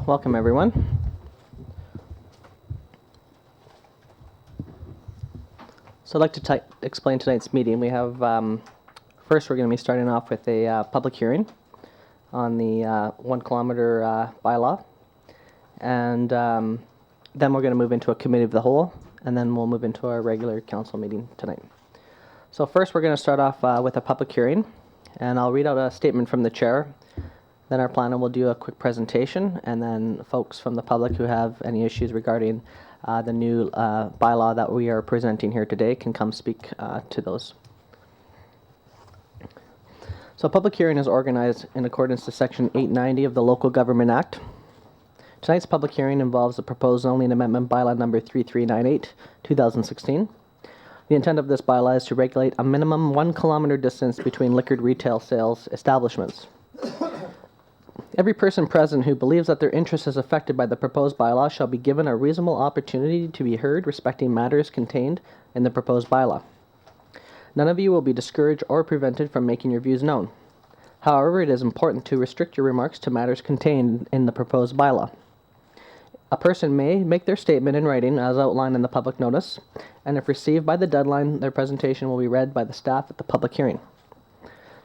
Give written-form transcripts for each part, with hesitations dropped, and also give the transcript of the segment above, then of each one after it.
Welcome, everyone. So I'd like to explain tonight's meeting. We have, first we're going to be starting off with a public hearing on the 1 kilometer bylaw. And then we're going to move into a committee of the whole, and then we'll move into our regular council meeting tonight. So first we're going to start off with a public hearing, and I'll read out a statement from the chair. Then our planner will do a quick presentation, and then folks from the public who have any issues regarding the new bylaw that we are presenting here today can come speak to those. So a public hearing is organized in accordance to Section 890 of the Local Government Act. Tonight's public hearing involves the proposed zoning amendment bylaw number 3398, 2016. The intent of this bylaw is to regulate a minimum 1 kilometer distance between liquored retail sales establishments. Every person present who believes that their interest is affected by the proposed bylaw shall be given a reasonable opportunity to be heard respecting matters contained in the proposed bylaw. None of you will be discouraged or prevented from making your views known. However, it is important to restrict your remarks to matters contained in the proposed bylaw. A person may make their statement in writing as outlined in the public notice, and if received by the deadline, their presentation will be read by the staff at the public hearing.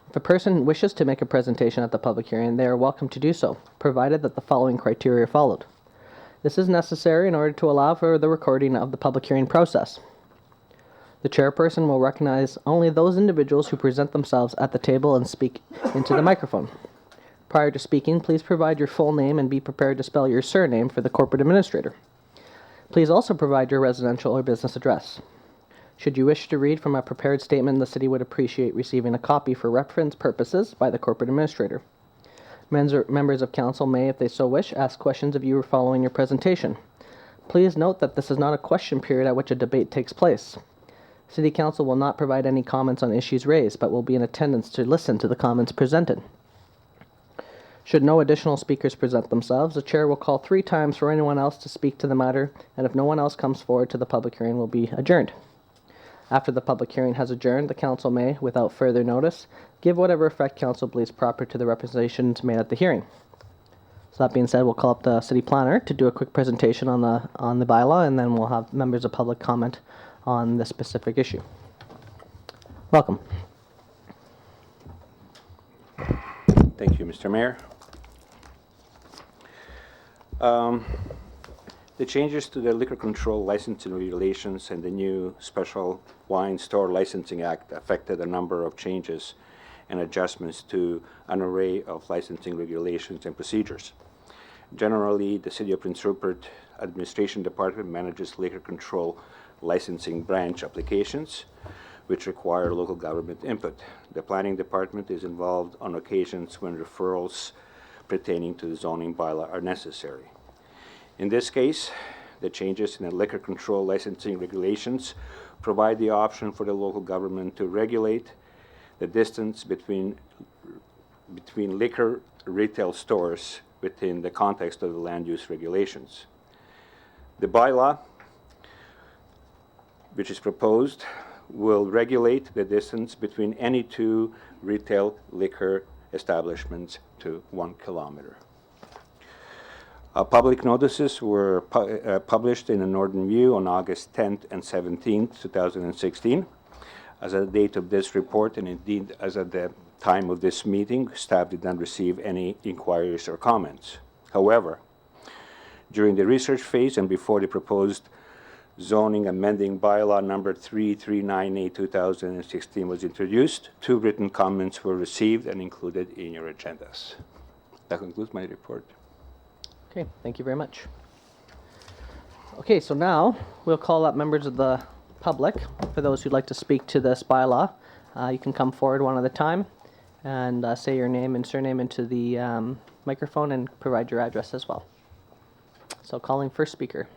If a person wishes to make a presentation at the public hearing, they are welcome to do so, provided that the following criteria are followed. This is necessary in order to allow for the recording of the public hearing process. The chairperson will recognize only those individuals who present themselves at the table and speak into the microphone. Prior to speaking, please provide your full name and be prepared to spell your surname for the corporate administrator. Please also provide your residential or business address. Should you wish to read from a prepared statement, the city would appreciate receiving a copy for reference purposes by the corporate administrator. Members of council may, if they so wish, ask questions of you following your presentation. Please note that this is not a question period at which a debate takes place. City council will not provide any comments on issues raised, but will be in attendance to listen to the comments presented. Should no additional speakers present themselves, the chair will call 3 times for anyone else to speak to the matter, and if no one else comes forward to the public hearing, will be adjourned. After the public hearing has adjourned, the council may, without further notice, give whatever effect council believes proper to the representations made at the hearing. So that being said, we'll call up the city planner to do a quick presentation on the bylaw, and then we'll have members of public comment on this specific issue. Welcome. Thank you, Mr. Mayor. The changes to the Liquor Control Licensing Regulations and the new Special Wine Store Licensing Act affected a number of changes and adjustments to an array of licensing regulations and procedures. Generally, the City of Prince Rupert Administration Department manages liquor control licensing branch applications, which require local government input. The Planning Department is involved on occasions when referrals pertaining to the zoning bylaw are necessary. In this case, the changes in the liquor control licensing regulations provide the option for the local government to regulate the distance between liquor retail stores within the context of the land use regulations. The bylaw, which is proposed, will regulate the distance between any 2 retail liquor establishments to 1 kilometer. Public notices were published in the Northern View on August 10th and 17th, 2016. As of the date of this report, and indeed as at the time of this meeting, staff did not receive any inquiries or comments. However, during the research phase and before the proposed zoning amending bylaw number 3398/2016 was introduced, 2 written comments were received and included in your agendas. That concludes my report. Okay, thank you very much. Okay, so now we'll call up members of the public. For those who'd like to speak to this bylaw, you can come forward one at a time and say your name and surname into the microphone and provide your address as well. So calling first speaker.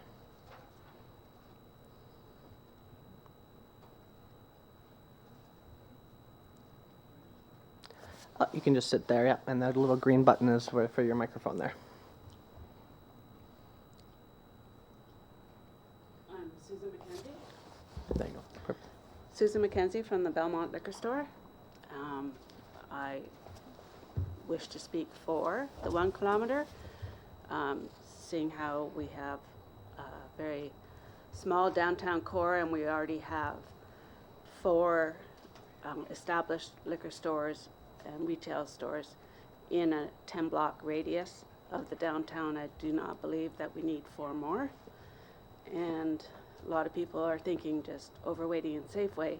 You can just sit there, yeah, and that little green button is for your microphone there. I'm Susan McKenzie. There you go. Perfect. Susan McKenzie from the Belmont Liquor Store. I wish to speak for the 1 kilometer. seeing how we have a very small downtown core and we already have 4 established liquor stores and retail stores in a 10-block radius of the downtown. I do not believe that we need 4 more. And a lot of people are thinking just overweighting and Safeway.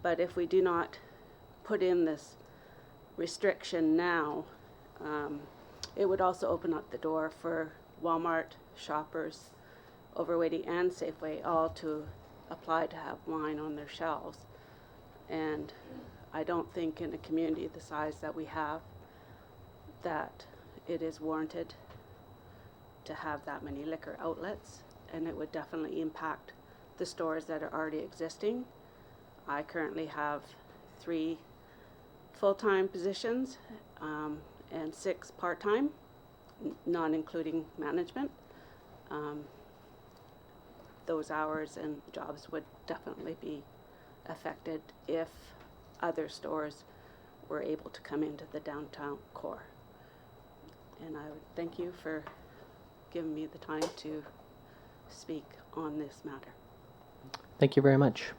But if we do not put in this restriction now, it would also open up the door for Walmart, Shoppers, Overweighty, and Safeway all to apply to have wine on their shelves. And I don't think in a community the size that we have that it is warranted to have that many liquor outlets, and it would definitely impact the stores that are already existing. I currently have 3 full-time positions and 6 part-time, not including management. Those hours and jobs would definitely be affected if other stores were able to come into the downtown core. And I would thank you for giving me the time to speak on this matter. Thank you very much.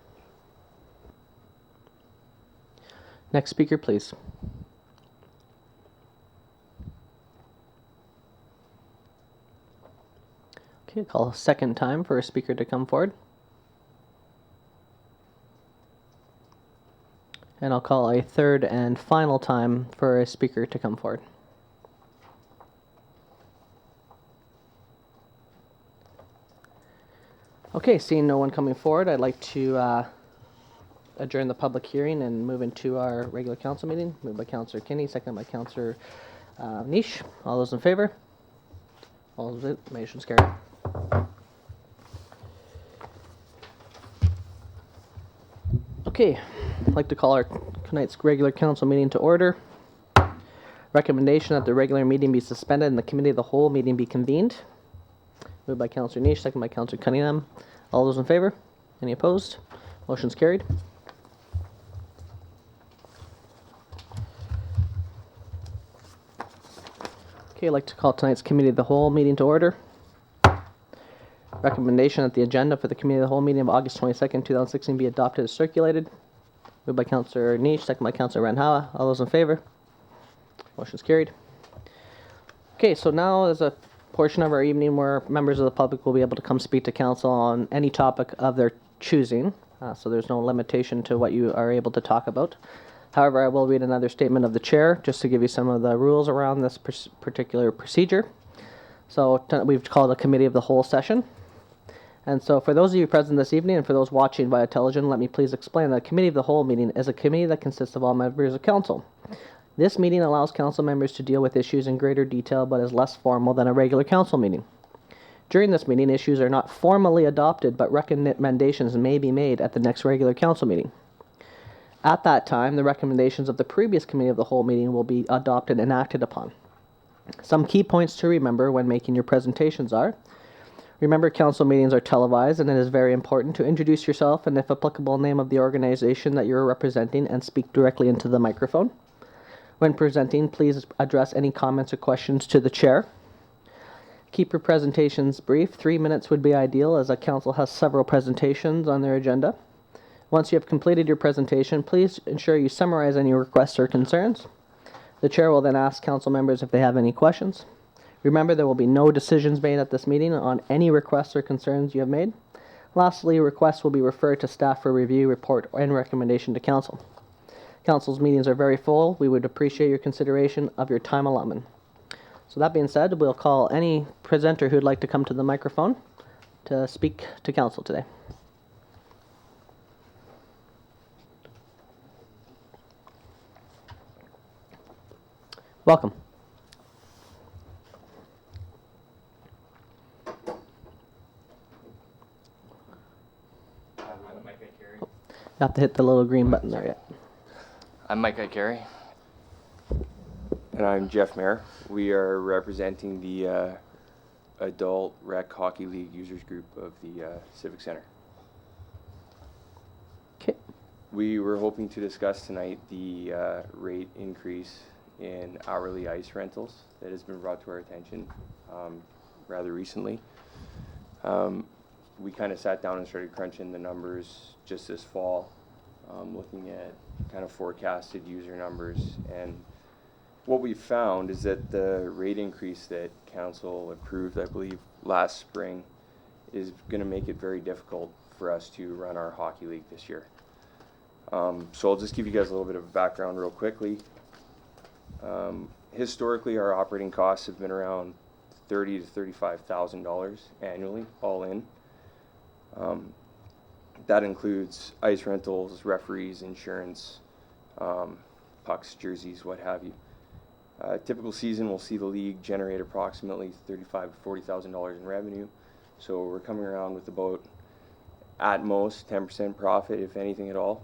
Next speaker, please. Okay, call a second time for a speaker to come forward. And I'll call a third and final time for a speaker to come forward. Okay, seeing no one coming forward, I'd like to adjourn the public hearing and move into our regular council meeting. Moved by Councillor Kinney, second by Councillor Niche. All those in favor? All those opposed? Motion's carried. Okay, I'd like to call our tonight's regular council meeting to order. Recommendation that the regular meeting be suspended and the committee of the whole meeting be convened. Moved by Councillor Niche, second by Councillor Cunningham. All those in favor? Any opposed? Motion's carried. Okay, I'd like to call tonight's committee of the whole meeting to order. Recommendation that the agenda for the committee of the whole meeting of August 22nd, 2016 be adopted as circulated. Moved by Councillor Niche, second by Councillor Ranhawa. All those in favor? Motion's carried. Okay, so now is a portion of our evening where members of the public will be able to come speak to council on any topic of their choosing. So there's no limitation to what you are able to talk about. However, I will read another statement of the chair just to give you some of the rules around this particular procedure. So we've called a committee of the whole session. And so for those of you present this evening and for those watching via television, let me please explain that a committee of the whole meeting is a committee that consists of all members of council. This meeting allows council members to deal with issues in greater detail but is less formal than a regular council meeting. During this meeting, issues are not formally adopted, but recommendations may be made at the next regular council meeting. At that time, the recommendations of the previous committee of the whole meeting will be adopted and acted upon. Some key points to remember when making your presentations are: remember, council meetings are televised, and it is very important to introduce yourself and, if applicable, name of the organization that you are representing and speak directly into the microphone. When presenting, please address any comments or questions to the chair. Keep your presentations brief. 3 minutes would be ideal, as a council has several presentations on their agenda. Once you have completed your presentation, please ensure you summarize any requests or concerns. The chair will then ask council members if they have any questions. Remember, there will be no decisions made at this meeting on any requests or concerns you have made. Lastly, requests will be referred to staff for review, report, and recommendation to council. Council's meetings are very full. We would appreciate your consideration of your time allotment. So that being said, we'll call any presenter who'd like to come to the microphone to speak to council today. Welcome. You have to hit the little green button there, yeah. I'm Mike Ikari. And I'm Jeff Mayer. We are representing the Adult Rec Hockey League Users Group of the Civic Center. Okay. We were hoping to discuss tonight the rate increase in hourly ice rentals that has been brought to our attention rather recently. We kind of sat down and started crunching the numbers just this fall, looking at kind of forecasted user numbers. And what we found is that the rate increase that council approved, I believe, last spring is going to make it very difficult for us to run our hockey league this year. So I'll just give you guys a little bit of background real quickly. Historically, our operating costs have been around $30,000 to $35,000 annually, all in. That includes ice rentals, referees, insurance, pucks, jerseys, what have you. Typical season will see the league generate approximately $35,000 to $40,000 in revenue. So we're coming around with about, at most, 10% profit, if anything at all.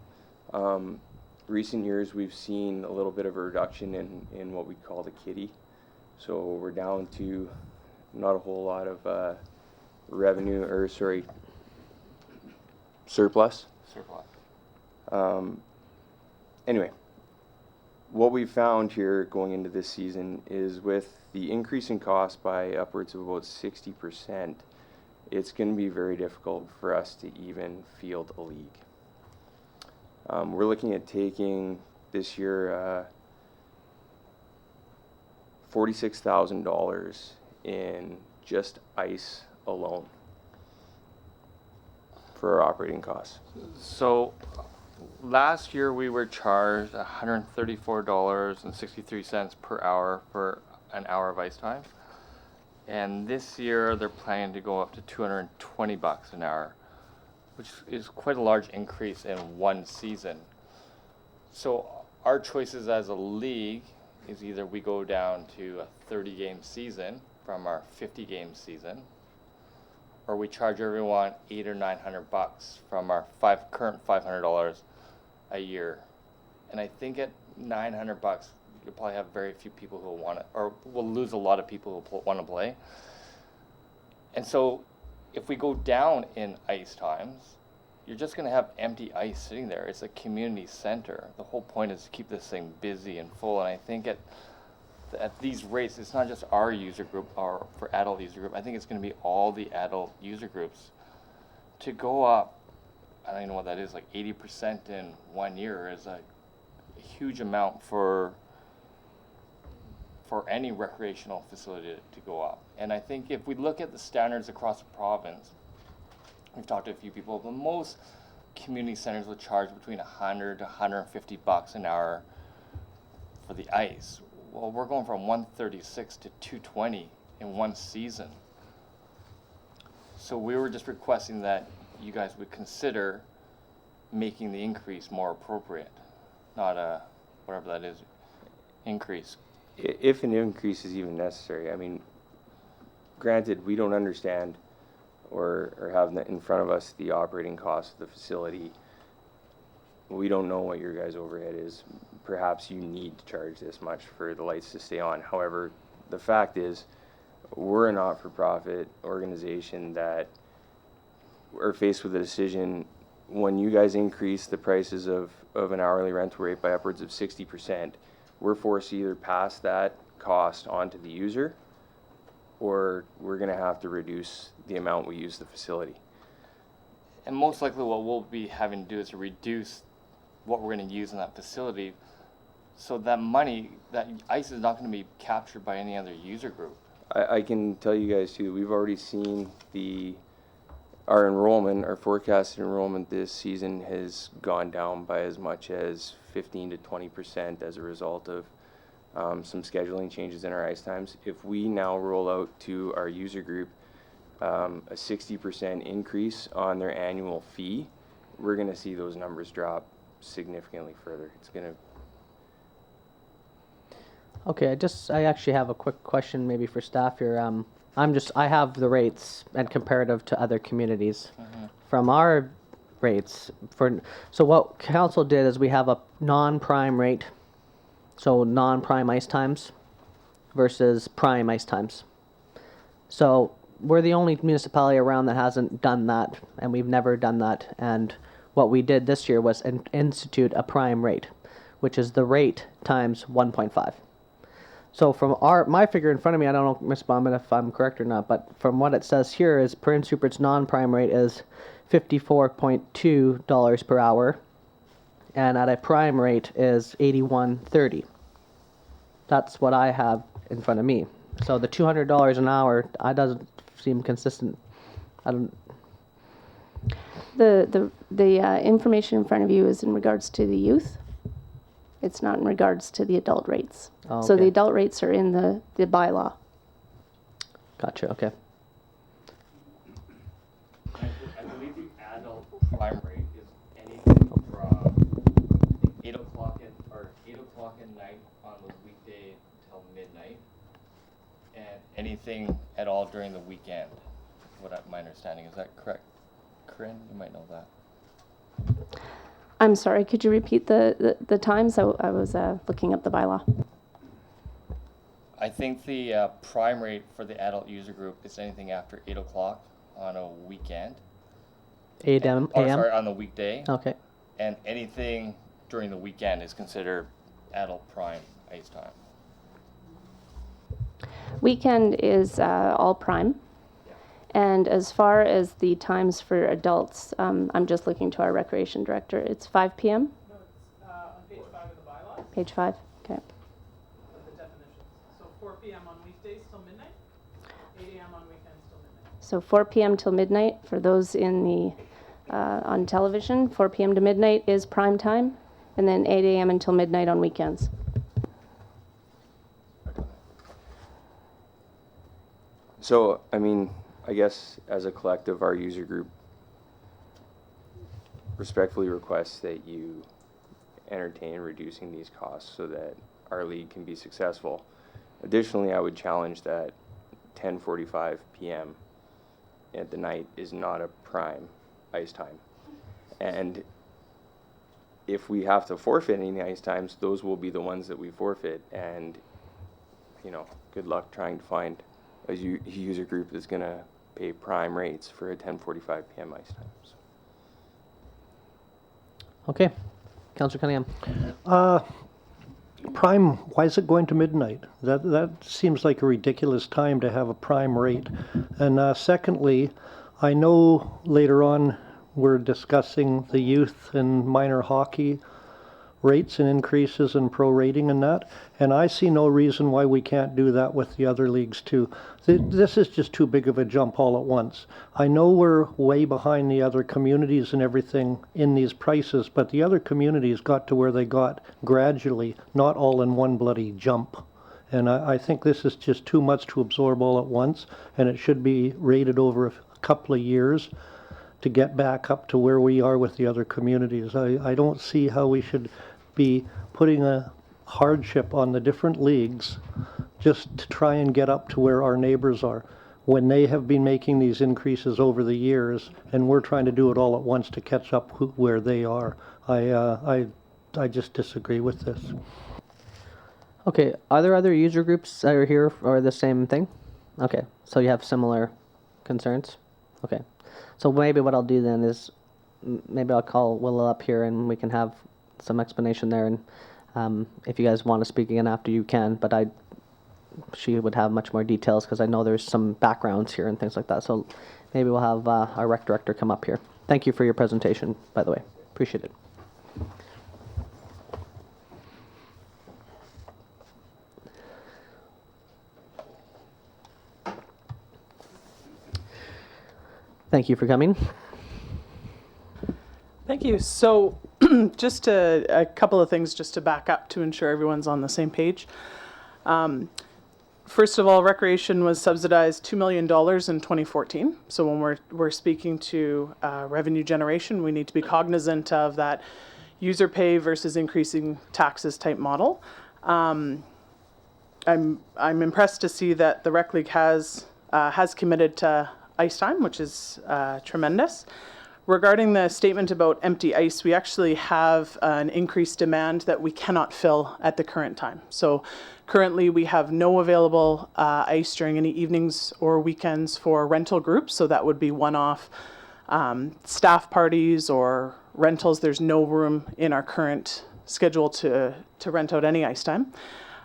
Recent years, we've seen a little bit of a reduction in what we call the kitty. So we're down to not a whole lot of revenue, or sorry, surplus. Anyway, what we found here going into this season is with the increase in cost by upwards of about 60%, it's going to be very difficult for us to even field a league. We're looking at taking this year $46,000 in just ice alone for our operating costs. So last year we were charged $134.63 per hour for an hour of ice time. And this year they're planning to go up to $220 an hour, which is quite a large increase in one season. So our choices as a league is either we go down to a 30-game season from our 50-game season, or we charge everyone $800 or $900 from our current $500 a year. And I think at $900, you'll probably have very few people who will want it, or we'll lose a lot of people who want to play. And so if we go down in ice times, you're just going to have empty ice sitting there. It's a community center. The whole point is to keep this thing busy and full. And I think at these rates, it's not just our user group or for adult user group. I think it's going to be all the adult user groups. To go up, I don't even know what that is, like 80% in 1 year is a huge amount for any recreational facility to go up. And I think if we look at the standards across the province, we've talked to a few people, but most community centers will charge between $100 to $150 an hour for the ice. Well, we're going from 136 to 220 in one season. So we were just requesting that you guys would consider making the increase more appropriate, not a, whatever that is, increase. If an increase is even necessary, I mean, granted, we don't understand or have in front of us the operating cost of the facility. We don't know what your guys' overhead is. Perhaps you need to charge this much for the lights to stay on. However, the fact is, we're a not-for-profit organization that are faced with a decision. When you guys increase the prices of an hourly rental rate by upwards of 60%, we're forced to either pass that cost on to the user, or we're going to have to reduce the amount we use the facility. And most likely what we'll be having to do is to reduce what we're going to use in that facility, so that money, that ice is not going to be captured by any other user group. I can tell you guys too, we've already seen our enrollment, our forecasted enrollment this season has gone down by as much as 15 to 20% as a result of some scheduling changes in our ice times. If we now roll out to our user group a 60% increase on their annual fee, we're going to see those numbers drop significantly further. It's going to. Okay, I actually have a quick question maybe for staff here. I have the rates and comparative to other communities. From our rates, so what council did is we have a non-prime rate, so non-prime ice times versus prime ice times. So we're the only municipality around that hasn't done that, and we've never done that. And what we did this year was institute a prime rate, which is the rate times 1.5. So from my figure in front of me, I don't know, Ms. Bauman, if I'm correct or not, but from what it says here is Prince Rupert's non-prime rate is $54.2 per hour, and at a prime rate is $81.30. That's what I have in front of me. So the $200 an hour, doesn't seem consistent. I don't. The information in front of you is in regards to the youth. It's not in regards to the adult rates. Oh, So the okay. adult rates are in the bylaw. Gotcha. Okay. I believe the adult prime rate is anything from 8 o'clock at night on the weekday till midnight, and anything at all during the weekend. My understanding is that correct? Corinne, you might know that. I'm sorry, could you repeat the times? I was looking up the bylaw. I think the prime rate for the adult user group is anything after 8 o'clock on a weekend. 8 a.m. Or sorry, on the weekday. Okay. And anything during the weekend is considered adult prime ice time. Weekend is all prime. And as far as the times for adults, I'm just looking to our recreation director. It's 5 p.m.? No, it's on page 5 of the bylaw, Page 5? Okay. of the definitions. So 4 p.m. on weekdays till midnight, 8 a.m. on weekends till midnight. So 4 p.m. till midnight for those in the on television. 4 p.m. to midnight is prime time, and then 8 a.m. until midnight on weekends. So, I mean, I guess as a collective, our user group respectfully requests that you entertain reducing these costs so that our league can be successful. Additionally, I would challenge that 10:45 p.m. at the night is not a prime ice time. And if we have to forfeit any ice times, those will be the ones that we forfeit. And, you know, good luck trying to find a user group that's going to pay prime rates for a 10:45 p.m. ice times. Okay. Councillor Cunningham. Prime, why is it going to midnight? That seems like a ridiculous time to have a prime rate. And secondly, I know later on we're discussing the youth and minor hockey rates and increases in prorating and that, and I see no reason why we can't do that with the other leagues too. This is just too big of a jump all at once. I know we're way behind the other communities and everything in these prices, but the other communities got to where they got gradually, not all in one bloody jump. And I think this is just too much to absorb all at once, and it should be rated over a couple of years to get back up to where we are with the other communities. I don't see how we should be putting a hardship on the different leagues just to try and get up to where our neighbors are when they have been making these increases over the years, and we're trying to do it all at once to catch up where they are. I just disagree with this. Okay. Are there other user groups that are here for the same thing? Okay. So you have similar concerns? Okay. So maybe what I'll do then is maybe I'll call Willow up here and we can have some explanation there. And if you guys want to speak again after, you can. But she would have much more details because I know there's some backgrounds here and things like that. So maybe we'll have our rec director come up here. Thank you for your presentation, by the way. Appreciate it. Thank you for coming. Thank you. So just a couple of things just to back up to ensure everyone's on the same page. First of all, recreation was subsidized $2 million in 2014. So when we're speaking to revenue generation, we need to be cognizant of that user pay versus increasing taxes type model. I'm impressed to see that the Rec League has committed to ice time, which is tremendous. Regarding the statement about empty ice, we actually have an increased demand that we cannot fill at the current time. So currently we have no available ice during any evenings or weekends for rental groups. So that would be one-off staff parties or rentals. There's no room in our current schedule to rent out any ice time.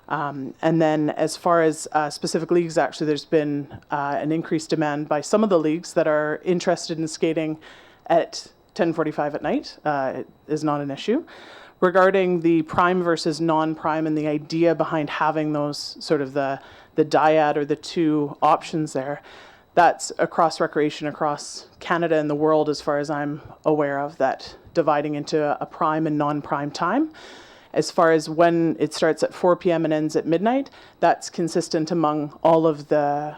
And then as far as specific leagues, actually there's been an increased demand by some of the leagues that are interested in skating at 10:45 at night. It is not an issue. Regarding the prime versus non-prime and the idea behind having those sort of the dyad or the two options there, that's across recreation across Canada and the world as far as I'm aware of, that dividing into a prime and non-prime time. As far as when it starts at 4 p.m. and ends at midnight, that's consistent among all of the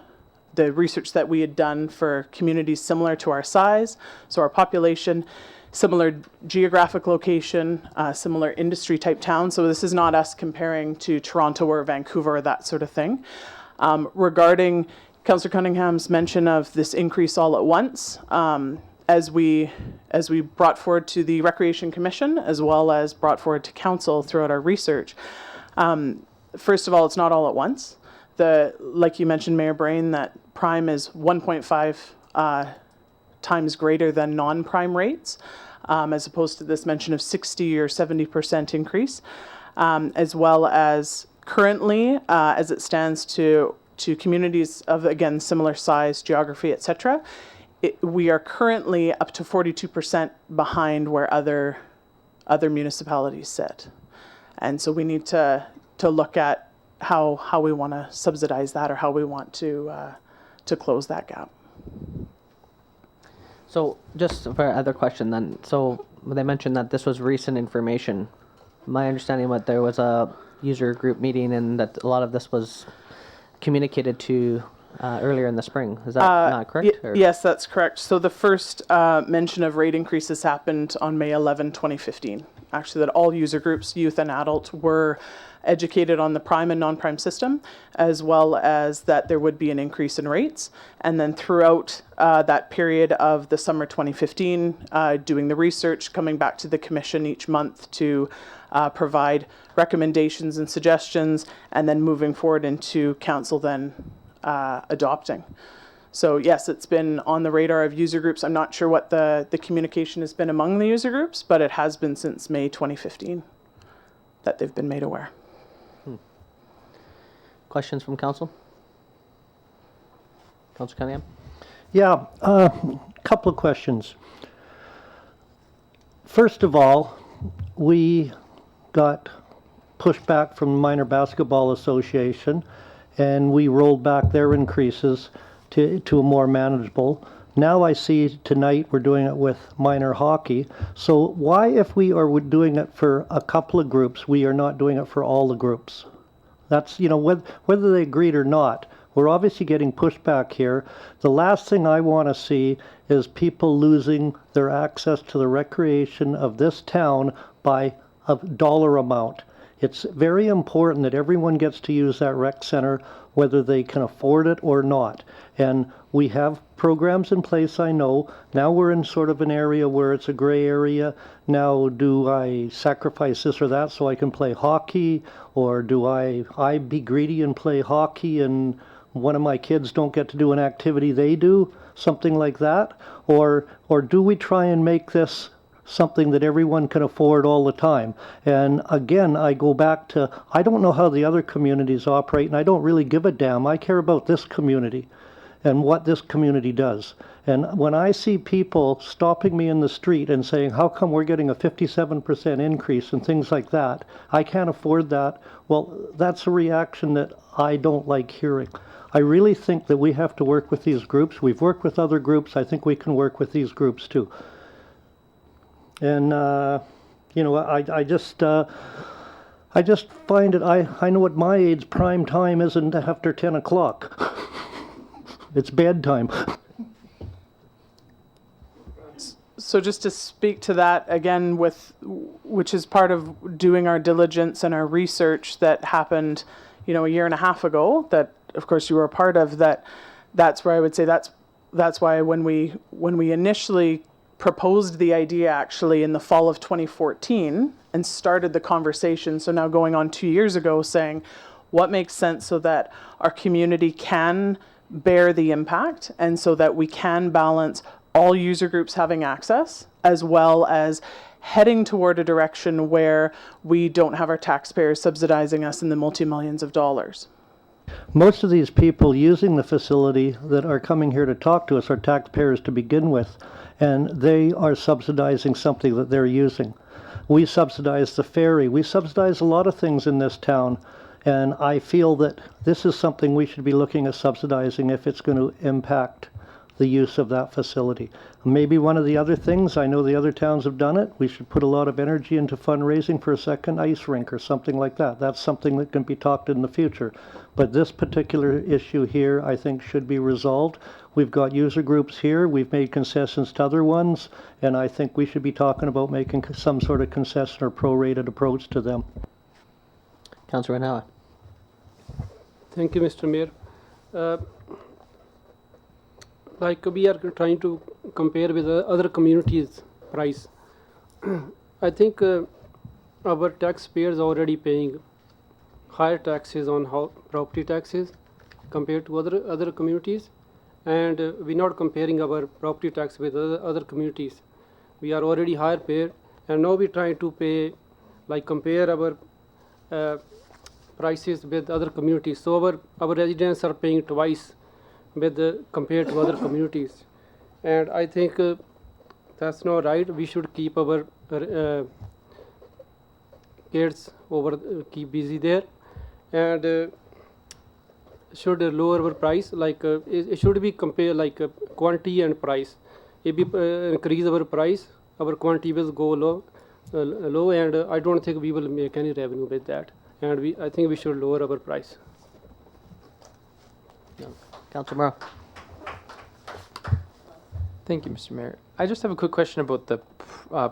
research that we had done for communities similar to our size, so our population, similar geographic location, similar industry type town. So this is not us comparing to Toronto or Vancouver or that sort of thing. Regarding Councillor Cunningham's mention of this increase all at once, as we brought forward to the Recreation Commission, as well as brought forward to Council throughout our research, first of all, it's not all at once. Like you mentioned, Mayor Brain, that prime is 1.5 times greater than non-prime rates, as opposed to this mention of 60 or 70% increase, as well as currently, as it stands to communities of, again, similar size, geography, etc., we are currently up to 42% behind where other municipalities sit. And so we need to look at how we want to subsidize that, or how we want to close that gap. So just for other question then, so they mentioned that this was recent information. My understanding was there was a user group meeting and that a lot of this was communicated to earlier in the spring. Is that not correct? Or? Yes, that's correct. So the first mention of rate increases happened on May 11, 2015. Actually, that all user groups, youth and adult, were educated on the prime and non-prime system, as well as that there would be an increase in rates. And then throughout that period of the summer 2015, doing the research, coming back to the commission each month to provide recommendations and suggestions, and then moving forward into council then adopting. So yes, it's been on the radar of user groups. I'm not sure what the communication has been among the user groups, but it has been since May 2015 that they've been made aware. Questions from council? Councillor Cunningham? Yeah, couple of questions. First of all, we got pushback from the Minor Basketball Association, and we rolled back their increases to a more manageable. Now I see tonight we're doing it with minor hockey. So why, if we are doing it for a couple of groups, we are not doing it for all the groups? That's, you know, whether they agreed or not, we're obviously getting pushback here. The last thing I want to see is people losing their access to the recreation of this town by a dollar amount. It's very important that everyone gets to use that rec center, whether they can afford it or not. And we have programs in place, I know. Now we're in sort of an area where it's a gray area. Now, do I sacrifice this or that so I can play hockey? Or do I be greedy and play hockey and one of my kids don't get to do an activity they do? Something like that? Or do we try and make this something that everyone can afford all the time? And again, I go back to, I don't know how the other communities operate, and I don't really give a damn. I care about this community and what this community does. And when I see people stopping me in the street and saying, how come we're getting a 57% increase and things like that, I can't afford that, well, that's a reaction that I don't like hearing. I really think that we have to work with these groups. We've worked with other groups. I think we can work with these groups too. And, you know, I just find it, I know at my age, prime time isn't after 10 o'clock. It's bedtime. So just to speak to that again, which is part of doing our diligence and our research that happened, you know, a year and a half ago, that of course you were a part of, that's where I would say that's why when we initially proposed the idea actually in the fall of 2014 and started the conversation, so now going on 2 years ago, saying what makes sense so that our community can bear the impact and so that we can balance all user groups having access, as well as heading toward a direction where we don't have our taxpayers subsidizing us in the multi-millions of dollars. Most of these people using the facility that are coming here to talk to us are taxpayers to begin with, and they are subsidizing something that they're using. We subsidize the ferry. We subsidize a lot of things in this town, and I feel that this is something we should be looking at subsidizing if it's going to impact the use of that facility. Maybe one of the other things, I know the other towns have done it, we should put a lot of energy into fundraising for a second ice rink or something like that. That's something that can be talked in the future. But this particular issue here, I think, should be resolved. We've got user groups here, we've made concessions to other ones, and I think we should be talking about making some sort of concession or prorated approach to them. Councillor Ranawa. Thank you, Mr. Mayor. Like we are trying to compare with other communities' price. I think our taxpayers are already paying higher taxes on property taxes compared to other communities, and we're not comparing our property tax with other communities. We are already higher paid, and now we're trying to pay, like compare our prices with other communities. So our residents are paying twice with compared to other communities, and I think that's not right. We should keep our kids keep busy there, and should lower our price. Like it should be compared like quantity and price. If we increase our price, our quantity will go low, and I don't think we will make any revenue with that. And I think we should lower our price. Councillor Morrow. Thank you, Mr. Mayor. I just have a quick question about the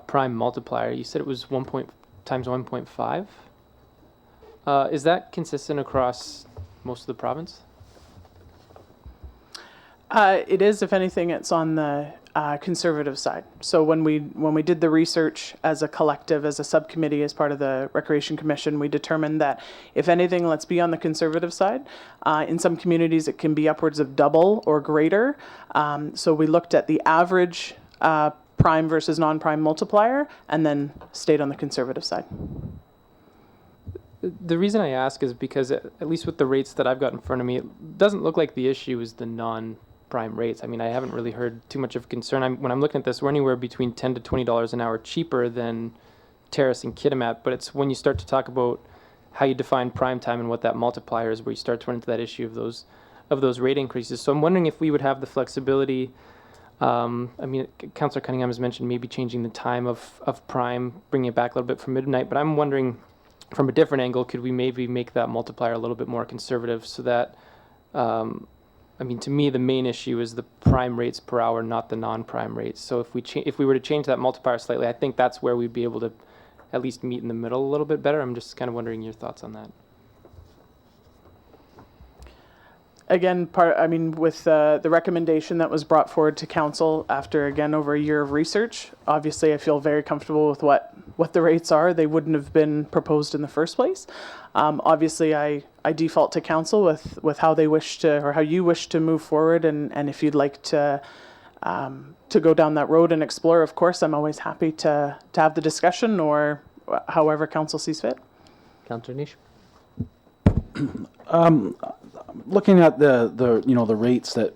prime multiplier. You said it was 1 times 1.5. Is that consistent across most of the province? It is, if anything, it's on the conservative side. So when we did the research as a collective, as a subcommittee, as part of the Recreation Commission, we determined that, if anything, let's be on the conservative side. In some communities, it can be upwards of double or greater. So we looked at the average prime versus non-prime multiplier, and then stayed on the conservative side. The reason I ask is because, at least with the rates that I've got in front of me, it doesn't look like the issue is the non-prime rates. I mean, I haven't really heard too much of concern. When I'm looking at this, we're anywhere between $10 to $20 an hour cheaper than Terrace and Kitimat, but it's when you start to talk about how you define prime time and what that multiplier is where you start to run into that issue of those rate increases. So I'm wondering if we would have the flexibility. I mean, Councillor Cunningham has mentioned maybe changing the time of prime, bringing it back a little bit from midnight, but I'm wondering, from a different angle, could we maybe make that multiplier a little bit more conservative so that, I mean, to me, the main issue is the prime rates per hour, not the non-prime rates. So if we were to change that multiplier slightly, I think that's where we'd be able to at least meet in the middle a little bit better. I'm just kind of wondering your thoughts on that. Again, with the recommendation that was brought forward to council after, again, over a year of research, obviously I feel very comfortable with what the rates are. They wouldn't have been proposed in the first place. Obviously, I default to council with how they wish to, or how you wish to move forward, and if you'd like to go down that road and explore, of course, I'm always happy to have the discussion, or however council sees fit. Councillor Nish. Looking at the rates that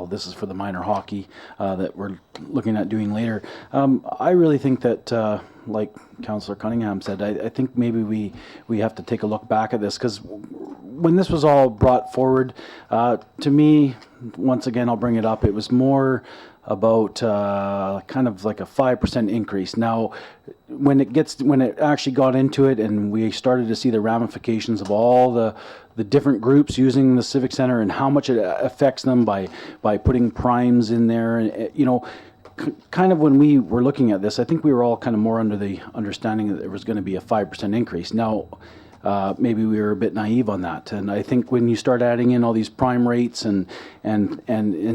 this is for the minor hockey that we're looking at doing later. I really think that, like Councillor Cunningham said, I think maybe we have to take a look back at this, because when this was all brought forward, to me, once again, I'll bring it up, it was more about kind of like a 5% increase. Now, when it actually got into it and we started to see the ramifications of all the different groups using the Civic Center and how much it affects them by putting primes in there, and kind of when we were looking at this, I think we were all kind of more under the understanding that there was going to be a 5% increase. Now, maybe we were a bit naive on that, and I think when you start adding in all these prime rates and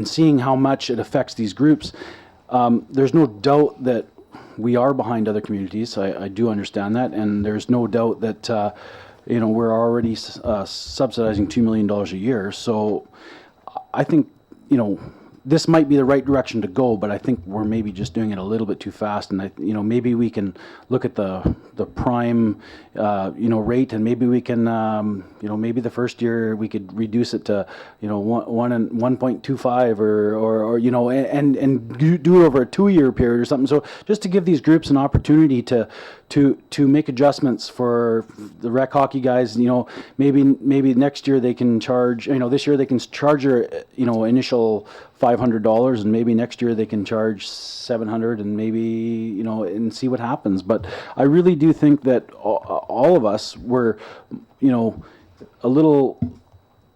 seeing how much it affects these groups, there's no doubt that we are behind other communities. I do understand that, and there's no doubt that we're already subsidizing $2 million a year. So I think this might be the right direction to go, but I think we're maybe just doing it a little bit too fast. And maybe we can look at the prime, rate, and maybe we can, maybe the first year we could reduce it to, 1.25 or and do it over a 2-year period or something. So just to give these groups an opportunity to make adjustments for the rec hockey guys. Maybe next year they can charge. This year they can charge your, initial $500, and maybe next year they can charge $700, and maybe and see what happens. But I really do think that all of us were, a little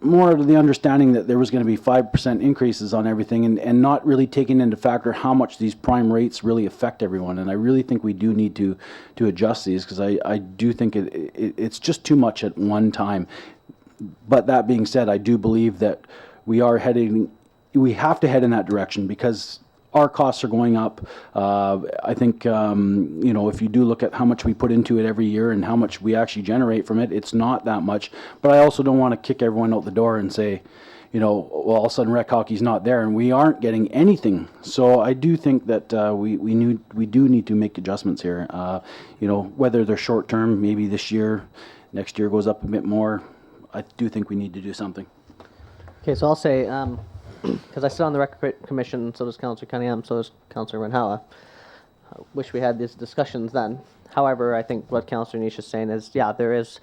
more to the understanding that there was going to be 5% increases on everything, and not really taking into factor how much these prime rates really affect everyone. And I really think we do need to adjust these, because I do think it's just too much at one time. But that being said, I do believe that we have to head in that direction, because our costs are going up. I think, if you do look at how much we put into it every year and how much we actually generate from it, it's not that much. But I also don't want to kick everyone out the door and say, well, all of a sudden rec hockey's not there and we aren't getting anything. So I do think that we do need to make adjustments here. Whether they're short term, maybe this year, next year goes up a bit more. I do think we need to do something. Okay, so I'll say, because I sit on the Rec Commission, so does Councillor Cunningham, so does Councillor Renhowa. I wish we had these discussions then. However, I think what Councillor Nish is saying is, there is,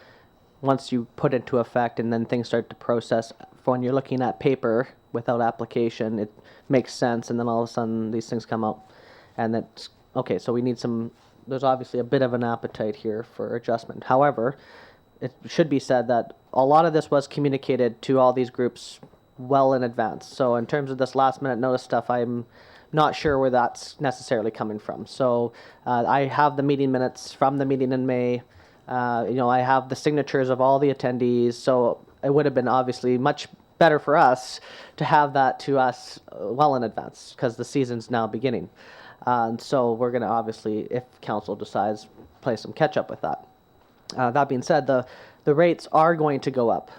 once you put it into effect and then things start to process, for when you're looking at paper without application, it makes sense, and then all of a sudden these things come out. And that's, okay, so we need there's obviously a bit of an appetite here for adjustment. However, it should be said that a lot of this was communicated to all these groups well in advance. So in terms of this last minute notice stuff, I'm not sure where that's necessarily coming from. So I have the meeting minutes from the meeting in May. I have the signatures of all the attendees. So it would have been obviously much better for us to have that to us well in advance, because the season's now beginning. And so we're going to obviously, if council decides, play some catch up with that. That being said, the rates are going to go up,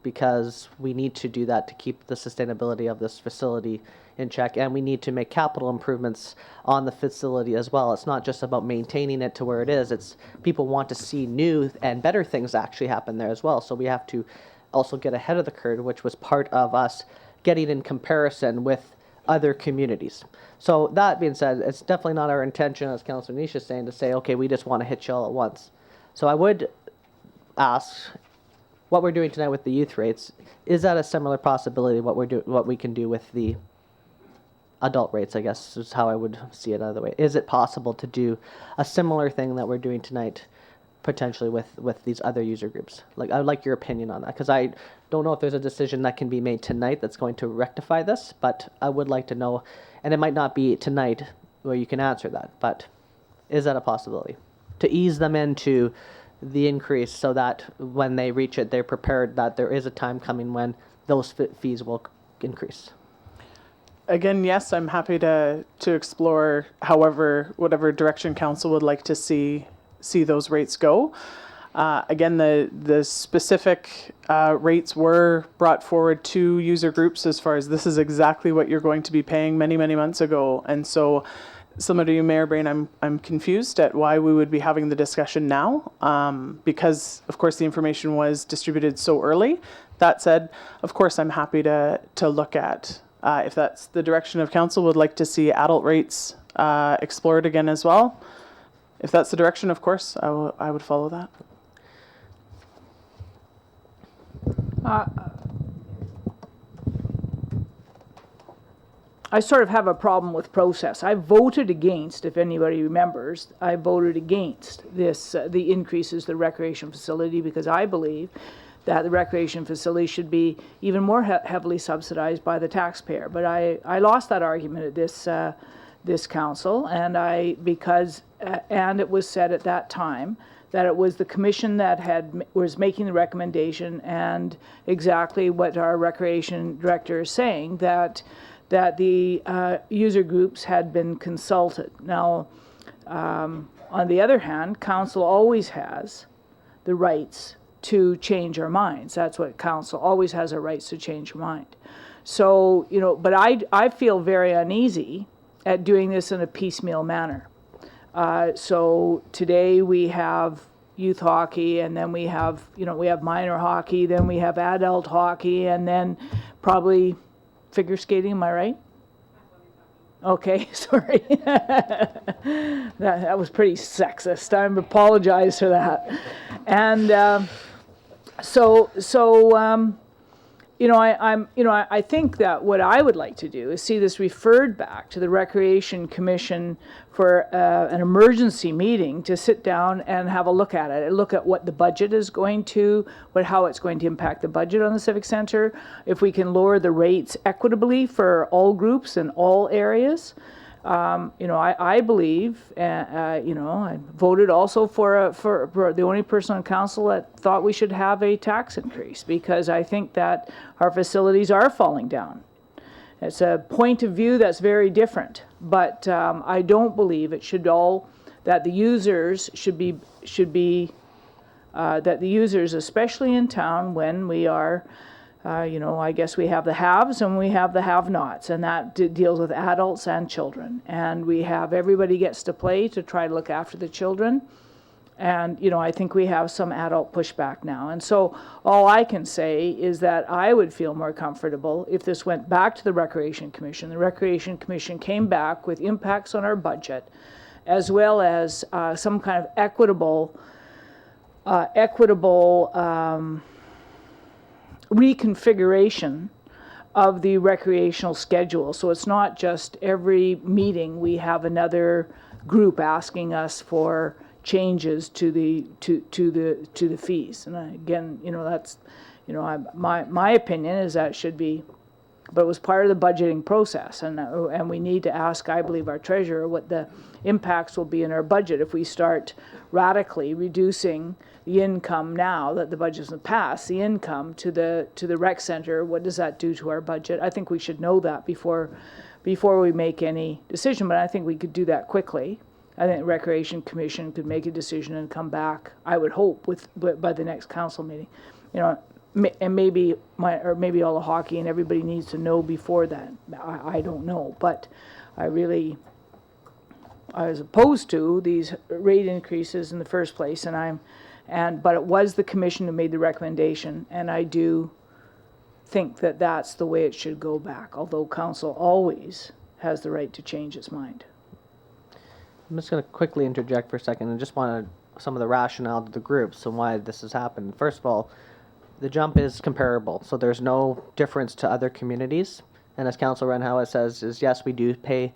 because we need to do that to keep the sustainability of this facility in check, and we need to make capital improvements on the facility as well. It's not just about maintaining it to where it is. It's people want to see new and better things actually happen there as well. So we have to also get ahead of the curve, which was part of us getting in comparison with other communities. So that being said, it's definitely not our intention, as Councillor Nish is saying, to say, okay, we just want to hit you all at once. So I would ask, what we're doing tonight with the youth rates, is that a similar possibility what we can do with the adult rates, I guess is how I would see it another way. Is it possible to do a similar thing that we're doing tonight, potentially with these other user groups? I would like your opinion on that, because I don't know if there's a decision that can be made tonight that's going to rectify this, but I would like to know, and it might not be tonight where you can answer that, but is that a possibility? To ease them into the increase so that when they reach it, they're prepared that there is a time coming when those fees will increase. Again, yes, I'm happy to explore whatever direction council would like to see those rates go. Again, the specific rates were brought forward to user groups as far as this is exactly what you're going to be paying many, many months ago. And so, similar to you, Mayor Brain, I'm confused at why we would be having the discussion now, because, of course, the information was distributed so early. That said, of course, I'm happy to look at, if that's the direction of council, would like to see adult rates explored again as well. If that's the direction, of course, I would follow that. I sort of have a problem with process. I voted against, if anybody remembers, I voted against this, the increases to the recreation facility, because I believe that the recreation facility should be even more heavily subsidized by the taxpayer. But I lost that argument at this council, and and it was said at that time that it was the commission that was making the recommendation, and exactly what our recreation director is saying, that the user groups had been consulted. Now, on the other hand, council always has the rights to change our minds. That's what council always has a right to change your mind. So, you know, but I feel very uneasy at doing this in a piecemeal manner. So today we have youth hockey, and then we have, you know, we have minor hockey, then we have adult hockey, and then probably figure skating, am I right? Okay, sorry. that was pretty sexist. I apologize for that. And you know, I think that what I would like to do is see this referred back to the Recreation Commission for an emergency meeting to sit down and have a look at it, look at what the budget is going to, how it's going to impact the budget on the Civic Center, if we can lower the rates equitably for all groups in all areas. You know, I believe, you know, I voted also for the only person on council that thought we should have a tax increase, because I think that our facilities are falling down. It's a point of view that's very different, but I don't believe it should that the users should be that the users, especially in town when we are, you know, I guess we have the haves and we have the have-nots, and that deals with adults and children. And we have, everybody gets to play to try to look after the children. And, you know, I think we have some adult pushback now. And so all I can say is that I would feel more comfortable if this went back to the Recreation Commission. The Recreation Commission came back with impacts on our budget, as well as some kind of equitable reconfiguration of the recreational schedule. So it's not just every meeting we have another group asking us for changes to the fees. And again, you know, that's, you know, my opinion is that should be, but it was part of the budgeting process, and we need to ask, I believe, our treasurer what the impacts will be in our budget if we start radically reducing the income now that the budget's passed, the income to the rec center. What does that do to our budget? I think we should know that before we make any decision, but I think we could do that quickly. I think the Recreation Commission could make a decision and come back, I would hope, by the next council meeting. You know, and maybe maybe all the hockey and everybody needs to know before that. I don't know, but I was opposed to these rate increases in the first place, but it was the commission who made the recommendation, and I do think that that's the way it should go back, although council always has the right to change its mind. I'm just going to quickly interject for a second and just want some of the rationale to the groups and why this has happened. First of all, the jump is comparable, so there's no difference to other communities. And as Councillor Renhowa says, is yes, we do pay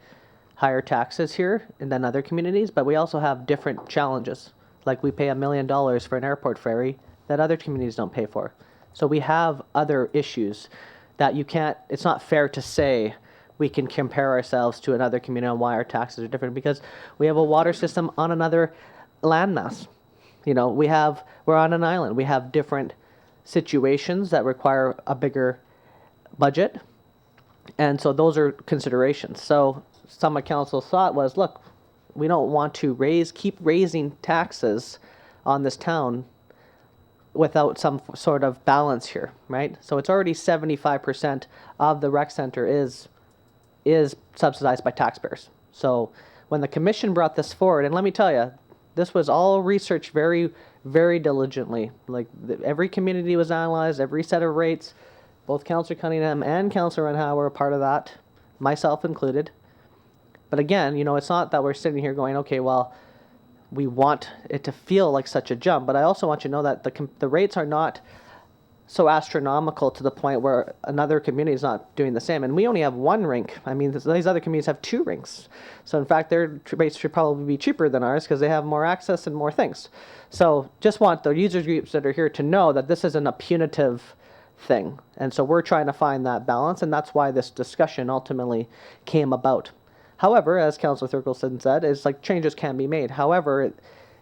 higher taxes here than other communities, but we also have different challenges. Like we pay $1 million for an airport ferry that other communities don't pay for. So we have other issues that you can't, it's not fair to say we can compare ourselves to another community on why our taxes are different, because we have a water system on another landmass. You know, we're on an island. We have different situations that require a bigger budget. And so those are considerations. So some of council's thought was, look, we don't want to keep raising taxes on this town without some sort of balance here, right? So it's already 75% of the rec center is subsidized by taxpayers. So when the commission brought this forward, and let me tell you, this was all researched very, very diligently. Like every community was analyzed, every set of rates. Both Councillor Cunningham and Councillor Renhowa were part of that, myself included. But again, you know, it's not that we're sitting here going, okay, well, we want it to feel like such a jump. But I also want you to know that the rates are not so astronomical to the point where another community is not doing the same. And we only have one rink. I mean, these other communities have 2 rinks. So in fact, their rates should probably be cheaper than ours because they have more access and more things. So just want the user groups that are here to know that this isn't a punitive thing. And so we're trying to find that balance, and that's why this discussion ultimately came about. However, as Councillor Thurkelson said, it's like changes can be made. However,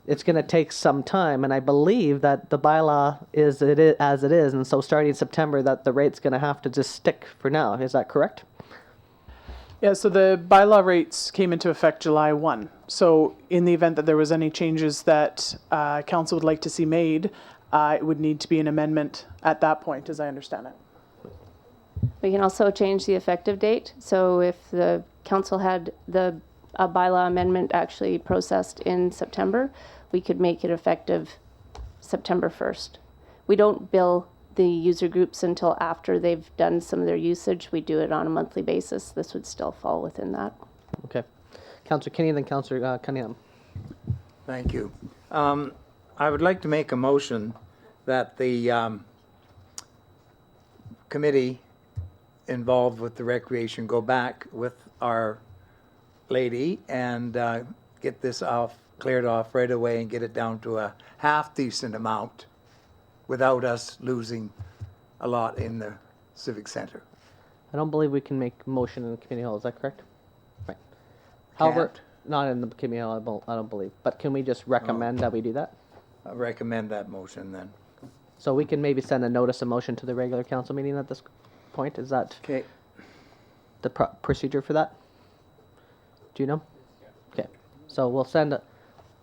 it's going to take some time, and I believe that the bylaw is as it is, and so starting in September that the rate's going to have to just stick for now. Is that correct? Yeah, so the bylaw rates came into effect July 1. So in the event that there was any changes that council would like to see made, it would need to be an amendment at that point, as I understand it. We can also change the effective date. So if the council had the bylaw amendment actually processed in September, we could make it effective September 1st. We don't bill the user groups until after they've done some of their usage. We do it on a monthly basis. This would still fall within that. Okay. Councillor Kinney, then Councillor Cunningham. Thank you. I would like to make a motion that the committee involved with the recreation go back with our lady and get this cleared off right away and get it down to a half decent amount without us losing a lot in the civic center. I don't believe we can make motion in the committee hall. Is that correct? Right. However, Can't? not in the committee hall. I don't believe. But can we just recommend that we do that? I recommend that motion then. So we can maybe send a notice of motion to the regular council meeting at this point. Is that Okay. the procedure for that? Do you know? Okay. So we'll send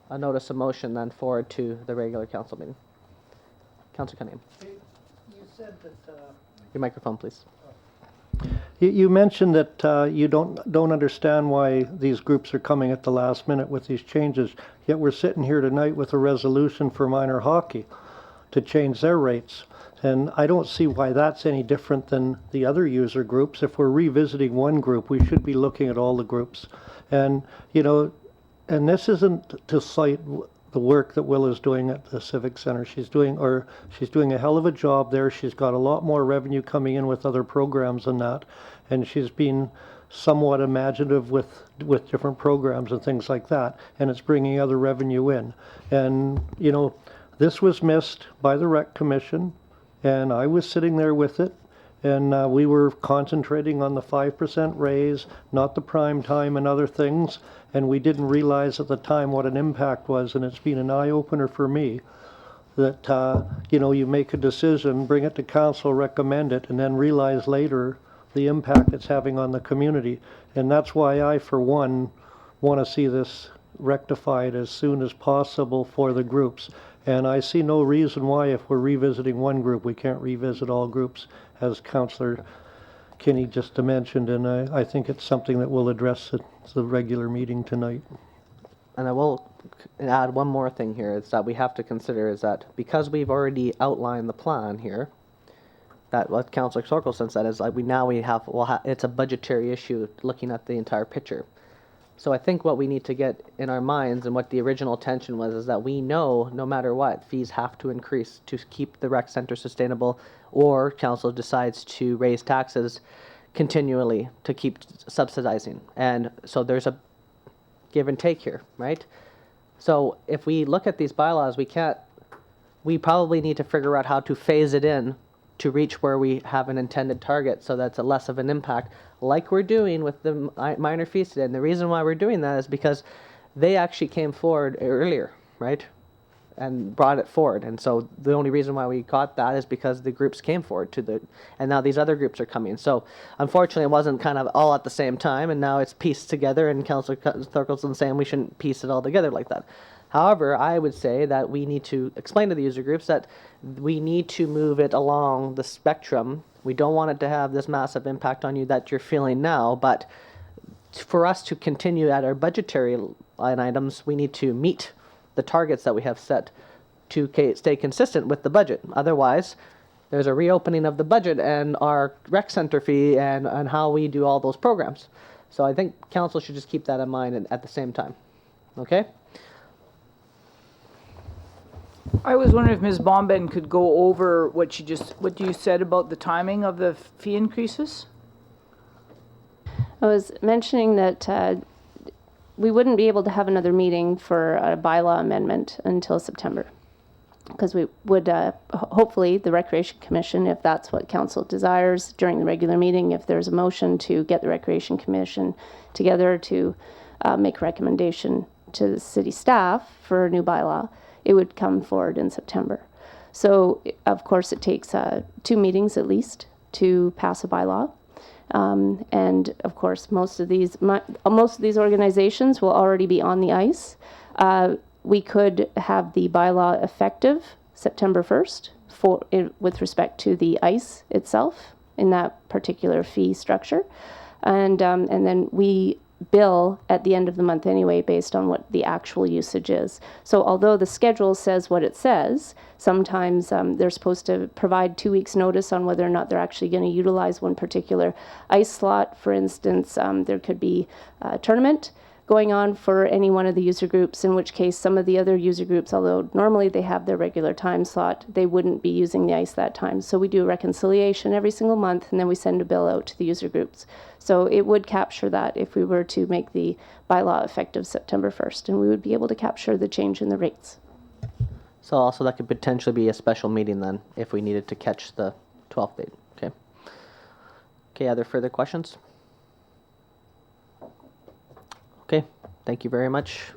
a notice of motion then forward to the regular council meeting. Councillor Cunningham. You said that. Your microphone, please. You mentioned that you don't understand why these groups are coming at the last minute with these changes, yet we're sitting here tonight with a resolution for minor hockey to change their rates. And I don't see why that's any different than the other user groups. If we're revisiting one group, we should be looking at all the groups. And, you know, and this isn't to cite the work that Will is doing at the Civic Center. She's doing a hell of a job there. She's got a lot more revenue coming in with other programs than that. And she's been somewhat imaginative with different programs and things like that. And it's bringing other revenue in. And, you know, this was missed by the Rec Commission. And I was sitting there with it. And we were concentrating on the 5% raise, not the prime time and other things. And we didn't realize at the time what an impact was. And it's been an eye-opener for me that, you know, you make a decision, bring it to council, recommend it, and then realize later the impact it's having on the community. And that's why I, for one, want to see this rectified as soon as possible for the groups. And I see no reason why, if we're revisiting one group, we can't revisit all groups, as Councillor Kinney just mentioned. And I think it's something that we'll address at the regular meeting tonight. And I will add one more thing here, is that we have to consider is that because we've already outlined the plan here, that what Councillor Torkelson said is like it's a budgetary issue looking at the entire picture. So I think what we need to get in our minds, and what the original intention was, is that we know no matter what, fees have to increase to keep the rec center sustainable, or council decides to raise taxes continually to keep subsidizing. And so there's a give and take here, right? So if we look at these bylaws, we probably need to figure out how to phase it in to reach where we have an intended target, so that's a less of an impact, like we're doing with the minor fees today. And the reason why we're doing that is because they actually came forward earlier, right? And brought it forward. And so the only reason why we got that is because the groups came forward and now these other groups are coming. So unfortunately it wasn't kind of all at the same time, and now it's pieced together, and Councillor Thurkelson saying we shouldn't piece it all together like that. However, I would say that we need to explain to the user groups that we need to move it along the spectrum. We don't want it to have this massive impact on you that you're feeling now, but for us to continue at our budgetary line items, we need to meet the targets that we have set to stay consistent with the budget. Otherwise, there's a reopening of the budget and our rec center fee and how we do all those programs. So I think council should just keep that in mind at the same time. Okay? I was wondering if Ms. Bomben could go over what you said about the timing of the fee increases? I was mentioning that we wouldn't be able to have another meeting for a bylaw amendment until September, because we would hopefully the Recreation Commission, if that's what council desires during the regular meeting, if there's a motion to get the Recreation Commission together to make a recommendation to the city staff for a new bylaw, it would come forward in September. So of course it takes 2 meetings at least to pass a bylaw. And of course, most of these organizations will already be on the ice. We could have the bylaw effective September 1st with respect to the ice itself in that particular fee structure. And then we bill at the end of the month anyway based on what the actual usage is. So although the schedule says what it says, sometimes they're supposed to provide 2 weeks notice on whether or not they're actually going to utilize one particular ice slot. For instance, there could be a tournament going on for any one of the user groups, in which case some of the other user groups, although normally they have their regular time slot, they wouldn't be using the ice that time. So we do a reconciliation every single month, and then we send a bill out to the user groups. So it would capture that if we were to make the bylaw effective September 1st, and we would be able to capture the change in the rates. So also that could potentially be a special meeting then, if we needed to catch the 12th date. Okay. Okay, are there further questions? Okay, thank you very much.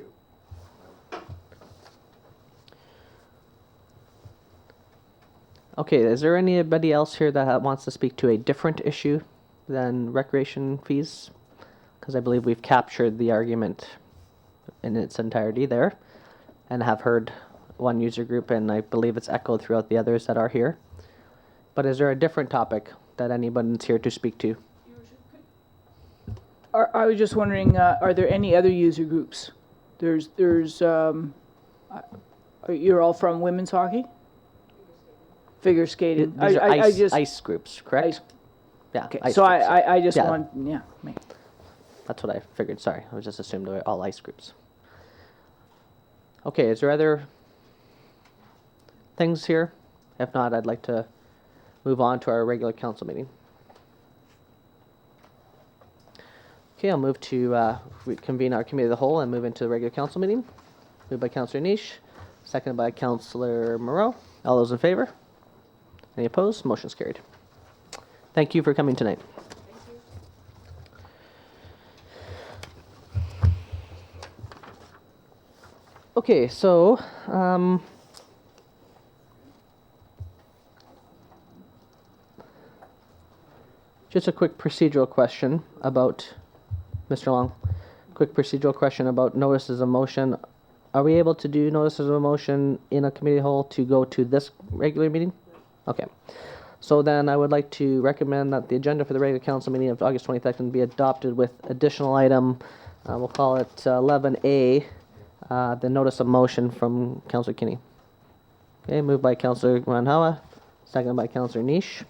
Okay, is there anybody else here that wants to speak to a different issue than recreation fees? Because I believe we've captured the argument in its entirety there and have heard one user group, and I believe it's echoed throughout the others that are here. But is there a different topic that anybody's here to speak to? I was just wondering, are there any other user groups? You're all from women's hockey? Figure skating. These are ice groups, correct? Ice. Yeah. Okay, ice so groups. I just Yeah. want, That's what I figured. Sorry, I was just assumed they were all ice groups. Okay, is there other things here? If not, I'd like to move on to our regular council meeting. Okay, I'll move to reconvene our committee of the whole and move into the regular council meeting. Moved by Councillor Niche, seconded by Councillor Moreau. All those in favor? Any opposed? Motion's carried. Thank you for coming tonight. Okay, so just a quick procedural question about Mr. Long. Quick procedural question about notices of motion. Are we able to do notices of motion in a committee of the whole to go to this regular meeting? Okay. So then I would like to recommend that the agenda for the regular council meeting of August 22nd be adopted with additional item, we'll call it 11A, the notice of motion from Councillor Kinney. Okay, moved by Councillor Guanhawa, seconded by Councillor Niche.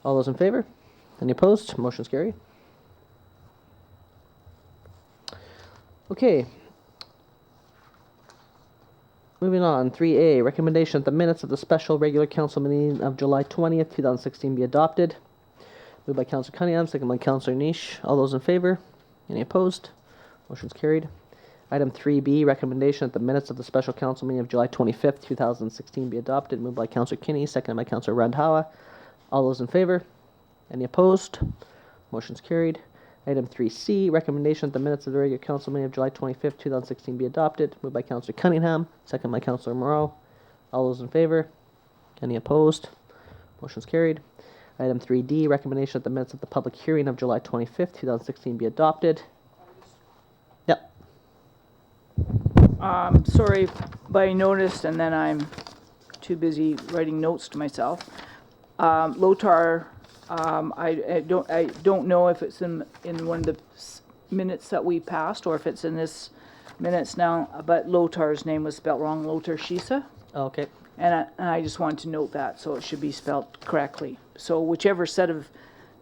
All those in favor? Any opposed? Motion's carried. Okay. Moving on, 3A, recommendation that the minutes of the special regular council meeting of July 20th, 2016 be adopted. Moved by Councillor Cunningham, second by Councillor Niche. All those in favor? Any opposed? Motion's carried. Item 3B, recommendation that the minutes of the special council meeting of July 25th, 2016 be adopted. Moved by Councillor Kinney, seconded by Councillor Randhawa. All those in favor? Any opposed? Motion's carried. Item 3C, recommendation that the minutes of the regular council meeting of July 25th, 2016 be adopted. Moved by Councillor Cunningham, second by Councillor Moreau. All those in favor? Any opposed? Motion's carried. Item 3D, recommendation that the minutes of the public hearing of July 25th, 2016 be adopted. Yep. sorry, but I noticed, and then I'm too busy writing notes to myself. Lotar, I don't know if it's in one of the minutes that we passed or if it's in this minutes now, but Lotar's name was spelled wrong, Lotar Shisa. Okay. And I just wanted to note that, so it should be spelled correctly. So whichever set of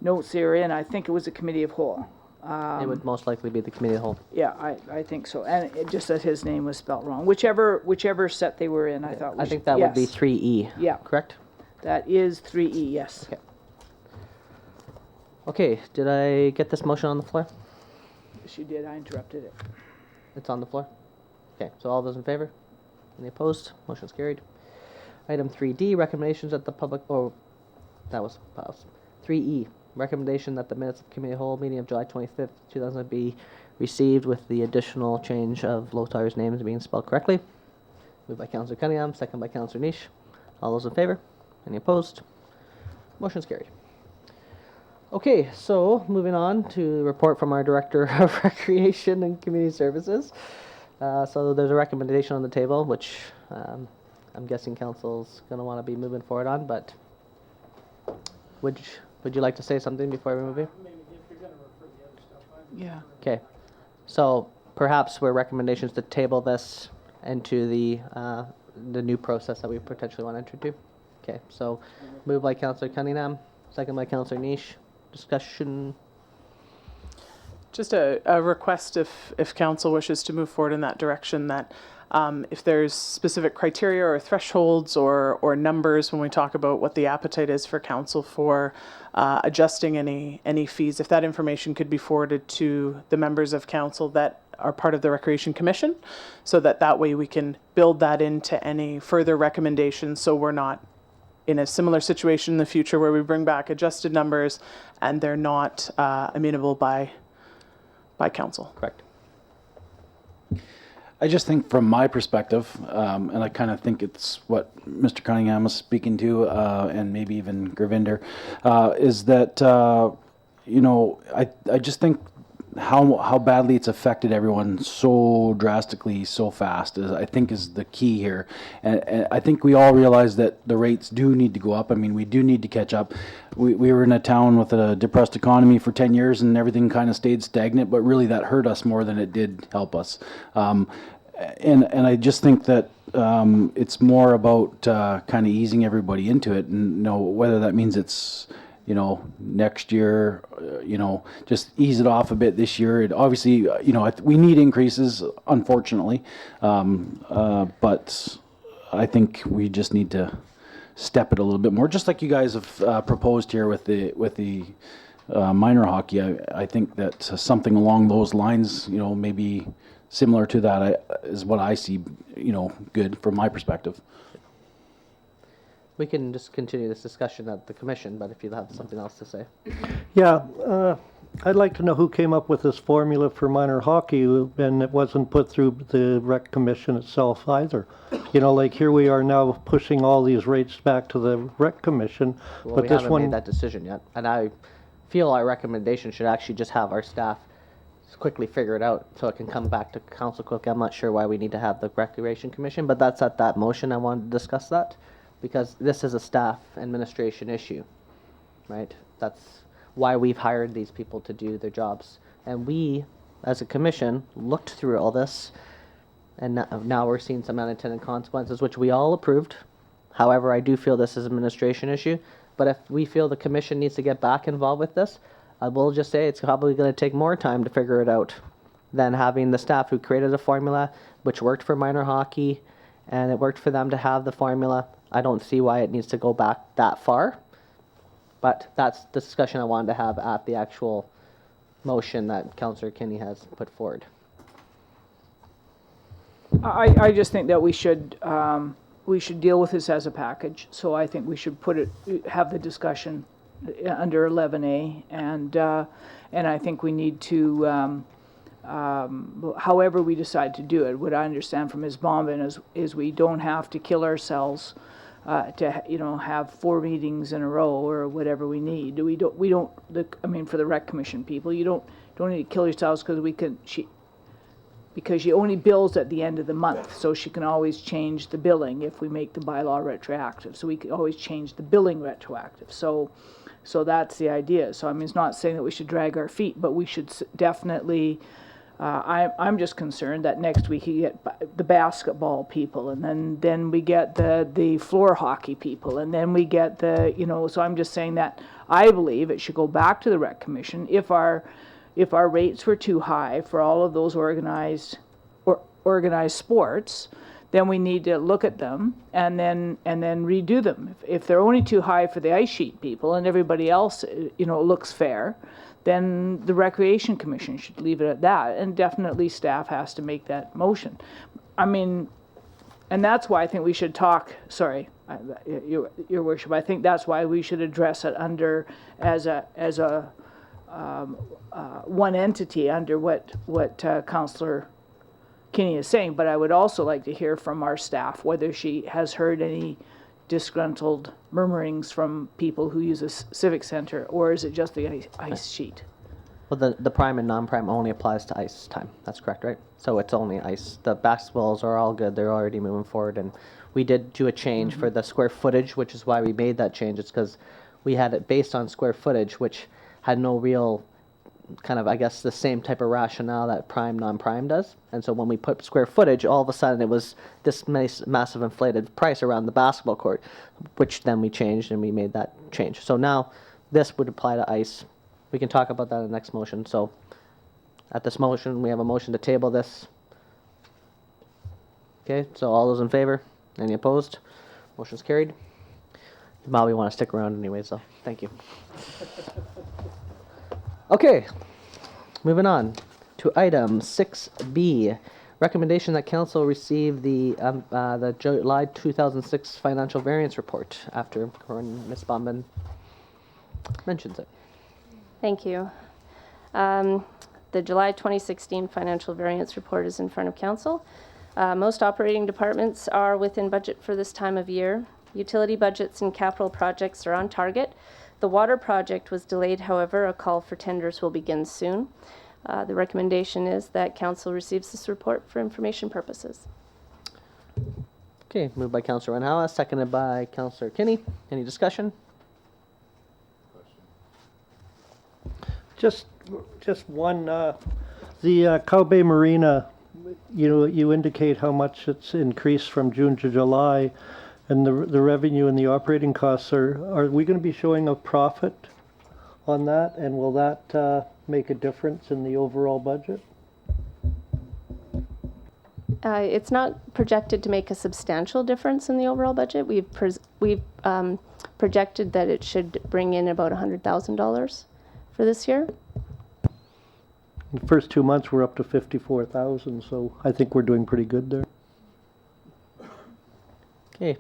notes they're in, I think it was a committee of whole. It would most likely be the committee of the whole. Yeah, I think so. And it just that his name was spelled wrong. Whichever set they were in, I thought. I think that would be 3E. Yeah. Correct? That is 3E, yes. Okay. Okay, did I get this motion on the floor? Yes, you did. I interrupted it. It's on the floor? Okay, so all those in favor? Any opposed? Motion's carried. Item 3D, recommendations that the public, that was paused. 3E, recommendation that the minutes of committee of the whole meeting of July 25th, 2000 be received with the additional change of Lotar's names being spelled correctly. Moved by Councillor Cunningham, second by Councillor Niche. All those in favor? Any opposed? Motion's carried. Okay, so moving on to the report from our Director of Recreation and Community Services. So there's a recommendation on the table, which I'm guessing council's gonna want to be moving forward on, but would you like to say something before we move here? Yeah. Okay, so perhaps we're recommendations to table this into the new process that we potentially want to enter to. Okay, so moved by Councillor Cunningham, second by Councillor Niche. Discussion. Just a request if council wishes to move forward in that direction, that if there's specific criteria or thresholds or numbers when we talk about what the appetite is for council for adjusting any fees, if that information could be forwarded to the members of council that are part of the Recreation Commission, so that way we can build that into any further recommendations, so we're not in a similar situation in the future where we bring back adjusted numbers and they're not amenable by council. Correct. I just think from my perspective, and I kind of think it's what Mr. Cunningham was speaking to, and maybe even Gurvinder, is that, I just think how badly it's affected everyone so drastically, so fast, I think is the key here. And I think we all realize that the rates do need to go up. I mean, we do need to catch up. We were in a town with a depressed economy for 10 years and everything kind of stayed stagnant, but really that hurt us more than it did help us. And I just think that it's more about kind of easing everybody into it, and whether that means it's next year, just ease it off a bit this year. It obviously, we need increases, unfortunately, but I think we just need to step it a little bit more, just like you guys have proposed here with the minor hockey. I think that something along those lines, maybe similar to that is what I see, good from my perspective. We can just continue this discussion at the commission, but if you have something else to say. Yeah, I'd like to know who came up with this formula for minor hockey, and it wasn't put through the rec commission itself either. Like here we are now pushing all these rates back to the rec commission, Well, but we this haven't one, made that decision yet, and I feel our recommendation should actually just have our staff quickly figure it out so it can come back to council quickly. I'm not sure why we need to have the recreation commission, but that's at that motion. I wanted to discuss that because this is a staff administration issue, right? That's why we've hired these people to do their jobs. And we, as a commission, looked through all this, and now we're seeing some unintended consequences, which we all approved. However, I do feel this is an administration issue, but if we feel the commission needs to get back involved with this, I will just say it's probably going to take more time to figure it out than having the staff who created a formula, which worked for minor hockey, and it worked for them to have the formula. I don't see why it needs to go back that far, but that's the discussion I wanted to have at the actual motion that Councillor Kinney has put forward. I just think that we should deal with this as a package. So I think we should have the discussion under 11A, and I think we need to, however we decide to do it. What I understand from Ms. Bombin is we don't have to kill ourselves to have 4 meetings in a row or whatever we need. For the rec commission people, you don't need to kill yourselves because she only bills at the end of the month, so she can always change the billing if we make the bylaw retroactive. So we can always change the billing retroactive. So that's the idea. So it's not saying that we should drag our feet, but we should definitely. I'm just concerned that next week you get the basketball people, and then we get the floor hockey people, and then we get So I'm just saying that I believe it should go back to the rec commission if our rates were too high for all of those organized sports. Then we need to look at them and then redo them. If they're only too high for the ice sheet people and everybody else, looks fair, then the Recreation Commission should leave it at that, and definitely staff has to make that motion. And that's why I think we should talk. Sorry, Your Worship. I think that's why we should address it as a one entity under what Councillor Kinney is saying, but I would also like to hear from our staff whether she has heard any disgruntled murmurings from people who use a civic center, or is it just the ice sheet? Well, the prime and non-prime only applies to ice time. That's correct, right? So it's only ice. The basketballs are all good. They're already moving forward, and we did do a change for the square footage, which is why we made that change. It's because we had it based on square footage, which had no real kind of, I guess, the same type of rationale that prime, non-prime does. And so when we put square footage, all of a sudden it was this massive inflated price around the basketball court, which then we changed and we made that change. So now this would apply to ice. We can talk about that in the next motion. So at this motion, we have a motion to table this. Okay, so all those in favor? Any opposed? Motion's carried. Molly, want to stick around anyway, so thank you. Okay, moving on to item 6B. Recommendation that council receive the July 2006 financial variance report after Ms. Bombin mentions it. Thank you. The July 2016 financial variance report is in front of council. Most operating departments are within budget for this time of year. Utility budgets and capital projects are on target. The water project was delayed, however, a call for tenders will begin soon. The recommendation is that council receives this report for information purposes. Okay, moved by Councillor Renhala, seconded by Councillor Kinney. Any discussion? Just one, the Cow Bay Marina, you indicate how much it's increased from June to July, and the revenue and the operating costs are we going to be showing a profit on that, and will that make a difference in the overall budget? It's not projected to make a substantial difference in the overall budget. We've projected that it should bring in about $100,000 for this year. The first 2 months we're up to 54,000, so I think we're doing pretty good there. Okay. Do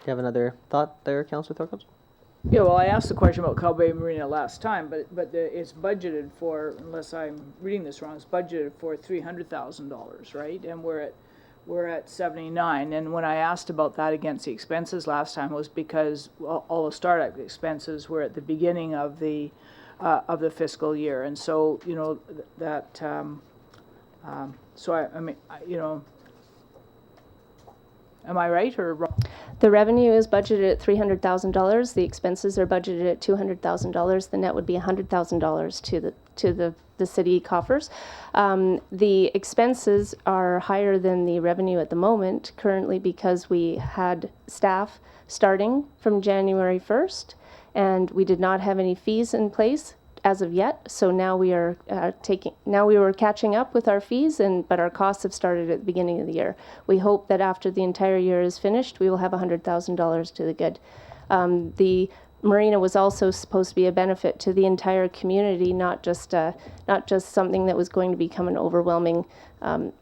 you have another thought there, Councillor Thorkels? Yeah, well, I asked the question about Cow Bay Marina last time, but it's budgeted for, unless I'm reading this wrong, it's budgeted for $300,000, right? And we're at 79. And when I asked about that against the expenses last time, it was because all the startup expenses were at the beginning of the fiscal year, and so that. So I mean, am I right or wrong? The revenue is budgeted at $300,000. The expenses are budgeted at $200,000. The net would be $100,000 to the city coffers. The expenses are higher than the revenue at the moment currently because we had staff starting from January 1st, and we did not have any fees in place as of yet. So now we are we were catching up with our fees, but our costs have started at the beginning of the year. We hope that after the entire year is finished, we will have $100,000 to the good. The marina was also supposed to be a benefit to the entire community, not just something that was going to become an overwhelming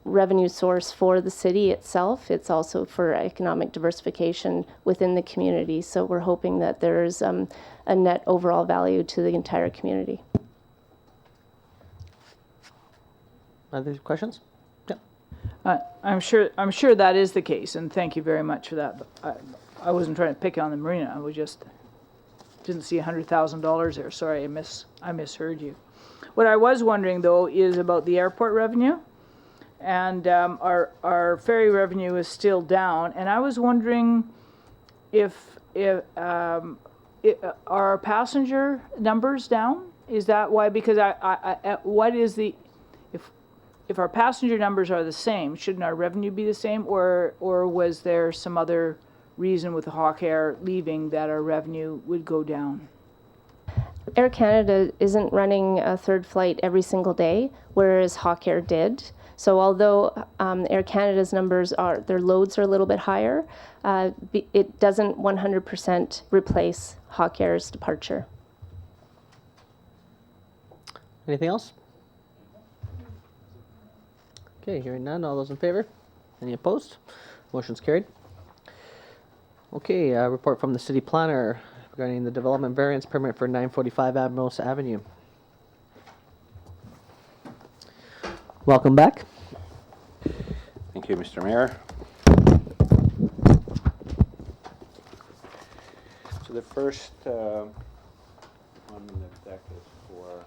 revenue source for the city itself. It's also for economic diversification within the community. So we're hoping that there's a net overall value to the entire community. Other questions? I'm sure that is the case, and thank you very much for that. But I wasn't trying to pick on the marina. I was just didn't see $100,000 there. Sorry, I misheard you. What I was wondering though is about the airport revenue, and our ferry revenue is still down, and I was wondering if are passenger numbers down? Is that why? Because what is the if our passenger numbers are the same, shouldn't our revenue be the same, or was there some other reason with the Hawk Air leaving that our revenue would go down? Air Canada isn't running a third flight every single day, whereas Hawk Air did. So although Air Canada's numbers their loads are a little bit higher, it doesn't 100% replace Hawk Air's departure. Anything else? Okay, hearing none. All those in favor? Any opposed? Motion's carried. Okay, report from the city planner regarding the development variance permit for 945 Admirals Avenue. Welcome back. Thank you, Mr. Mayor. So the first one on the deck is for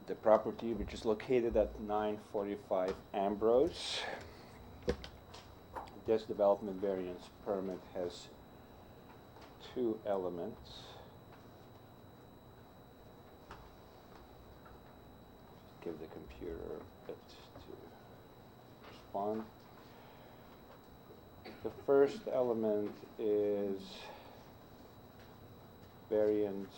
the property, which is located at 945 Ambrose. This development variance permit has two elements. Give the computer a bit to respond. The first element is variance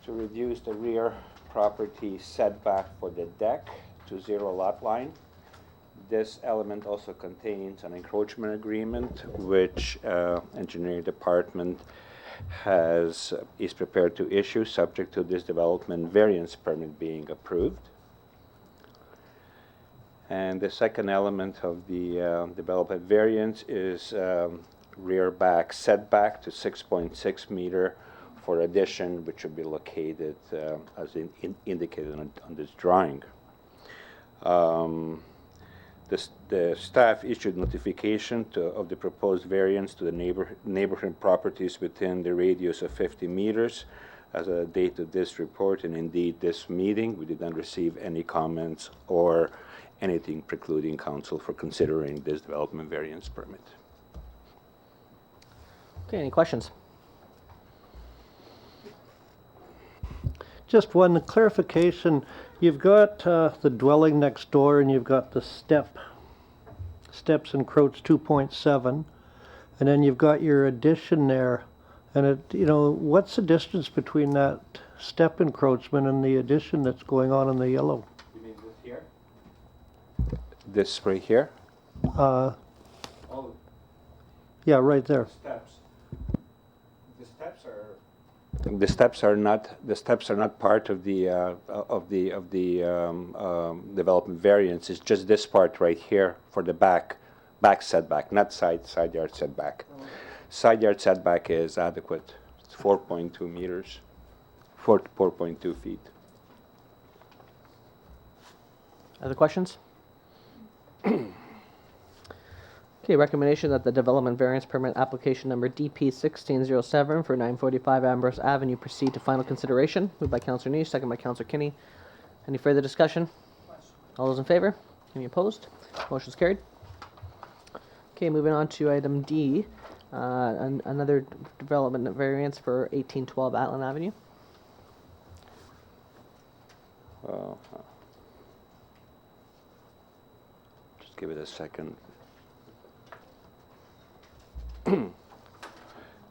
to reduce the rear property setback for the deck to 0 lot line. This element also contains an encroachment agreement, which engineering department is prepared to issue, subject to this development variance permit being approved. And the second element of the development variance is rear back setback to 6.6 meter for addition, which will be located as indicated on this drawing. The staff issued notification of the proposed variance to the neighboring properties within the radius of 50 meters as a date of this report, and indeed this meeting. We did not receive any comments or anything precluding council for considering this development variance permit. Okay, any questions? Just one clarification. You've got the dwelling next door, and you've got the steps encroach 2.7, and then you've got your addition there. And what's the distance between that step encroachment and the addition that's going on in the yellow? You mean this here? This right here? Uh, Oh, yeah, right there. steps. The steps are not part of the development variance. It's just this part right here for the back setback, not side yard setback. Side yard setback is adequate. It's 4.2 meters, 4.2 feet. Other questions? Okay, recommendation that the development variance permit application number DP 1607 for 945 Ambrose Avenue proceed to final consideration. Moved by Councillor Niche, second by Councillor Kinney. Any further discussion? All those in favor? Any opposed? Motion's carried. Okay, moving on to item D, another development variance for 1812 Atlan Avenue. Well, just give it a second.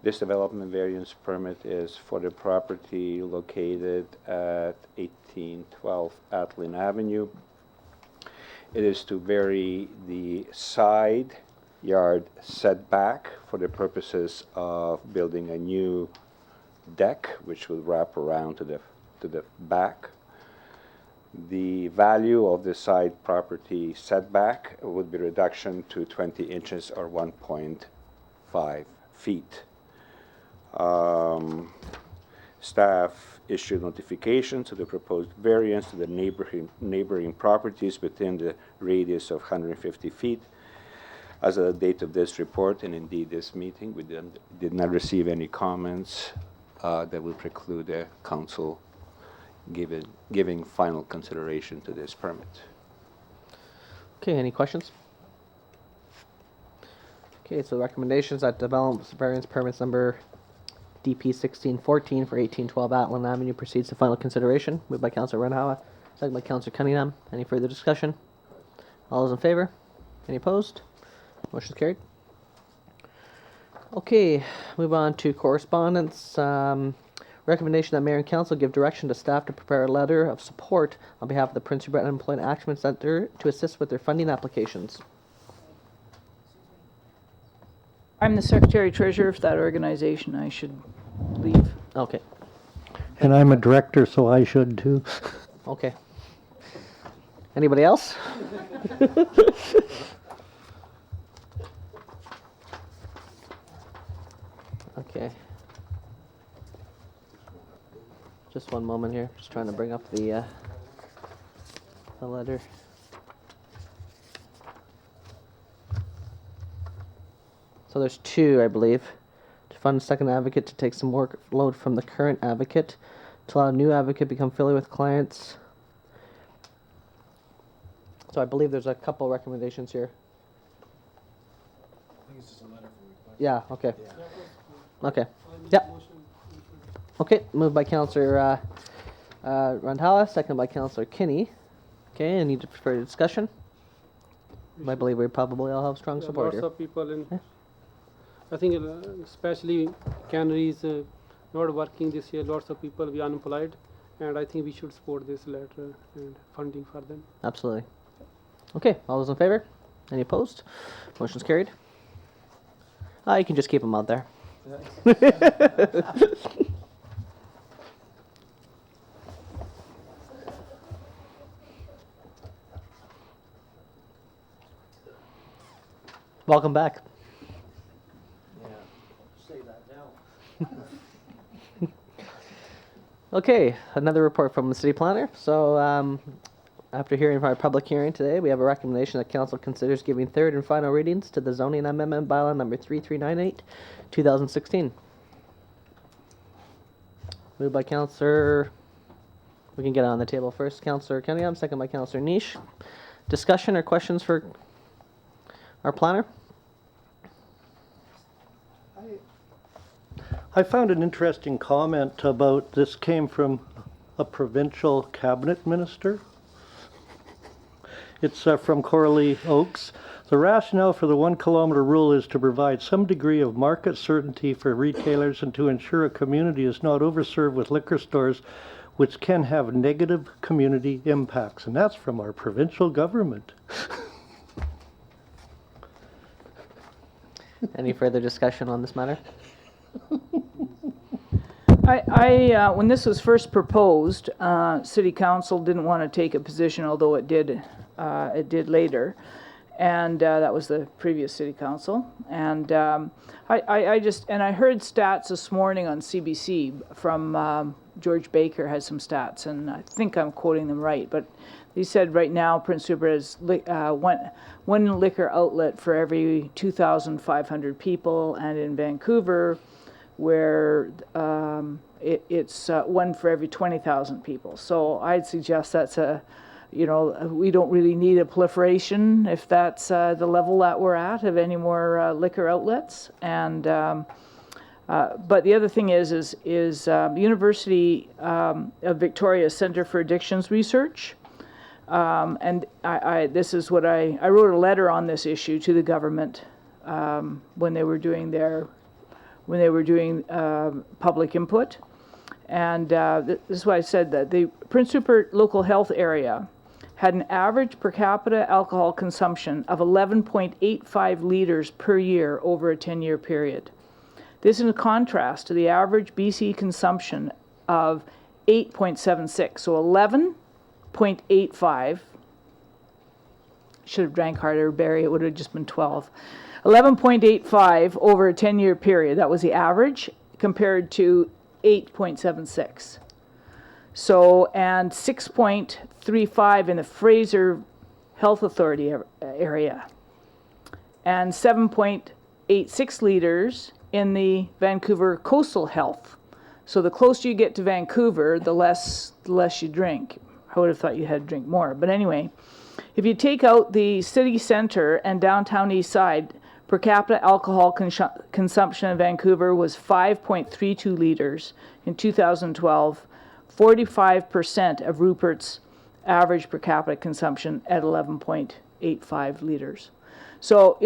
This development variance permit is for the property located at 1812 Atlan Avenue. It is to vary the side yard setback for the purposes of building a new deck, which will wrap around to the back. The value of the side property setback would be reduction to 20 inches or 1.5 feet. Staff issued notification to the proposed variance to the neighboring properties within the radius of 150 feet. As of the date of this report, and indeed this meeting, we did not receive any comments that will preclude the council giving final consideration to this permit. Okay, any questions? Okay, so the recommendations that development variance permits number DP 1614 for 1812 Atlan Avenue proceeds to final consideration. Moved by Councillor Renhowa, second by Councillor Cunningham. Any further discussion? All those in favor? Any opposed? Motion's carried. Okay, move on to correspondence. Recommendation that Mayor and Council give direction to staff to prepare a letter of support on behalf of the Prince Rupert Unemployment Action Center to assist with their funding applications. I'm the secretary treasurer of that organization. I should leave. Okay, And I'm a director, so I should too. okay. Anybody else? Okay. Just one moment here. Just trying to bring up the letter. So there's two, I believe. To fund a second advocate to take some workload from the current advocate, to allow a new advocate become affiliated with clients. So I believe there's a couple recommendations here. Yeah, okay. Okay, yeah. Okay, moved by Councillor Randhawa, second by Councillor Kinney. Okay, any further discussion? I believe we probably all have strong support Lots here. of people in, I think especially canneries not working this year, lots of people will be unemployed, and I think we should support this letter and funding for them. Absolutely. Okay, all those in favor? Any opposed? Motion's carried. You can just keep them out there. Welcome back. Okay, another report from the city planner. So, after hearing from our public hearing today, we have a recommendation that council considers giving third and final readings to the zoning amendment bylaw number 3398, 2016. Moved by Councillor, we can get it on the table first, Councillor Cunningham, second by Councillor Niche. Discussion or questions for our planner? I found an interesting comment about this came from a provincial cabinet minister. It's from Coralie Oakes. The rationale for the 1 kilometer rule is to provide some degree of market certainty for retailers and to ensure a community is not overserved with liquor stores which can have negative community impacts. And that's from our provincial government. Any further discussion on this matter? When this was first proposed, City Council didn't want to take a position, although it did later, and that was the previous City Council. And I heard stats this morning on CBC from George Baker has some stats, and I think I'm quoting them right, but he said right now Prince Rupert has one liquor outlet for every 2,500 people, and in Vancouver, where it's one for every 20,000 people. So I'd suggest that's we don't really need a proliferation if that's the level that we're at of any more liquor outlets. And but the other thing is University of Victoria Centre for Addictions Research. And this is what I wrote a letter on this issue to the government when they were doing public input. And this is why I said that the Prince Rupert local health area had an average per capita alcohol consumption of 11.85 liters per year over a 10-year period. This is in contrast to the average BC consumption of 8.76, so 11.85. Should have drank harder, Barry, it would have just been 12. 11.85 over a 10-year period. That was the average compared to 8.76. So, and 6.35 in the Fraser Health Authority area. And 7.86 liters in the Vancouver Coastal Health. So the closer you get to Vancouver, the less you drink. I would have thought you had to drink more. But anyway, if you take out the city centre and downtown east side, per capita alcohol consumption in Vancouver was 5.32 liters in 2012, 45% of Rupert's average per capita consumption at 11.85 liters. So,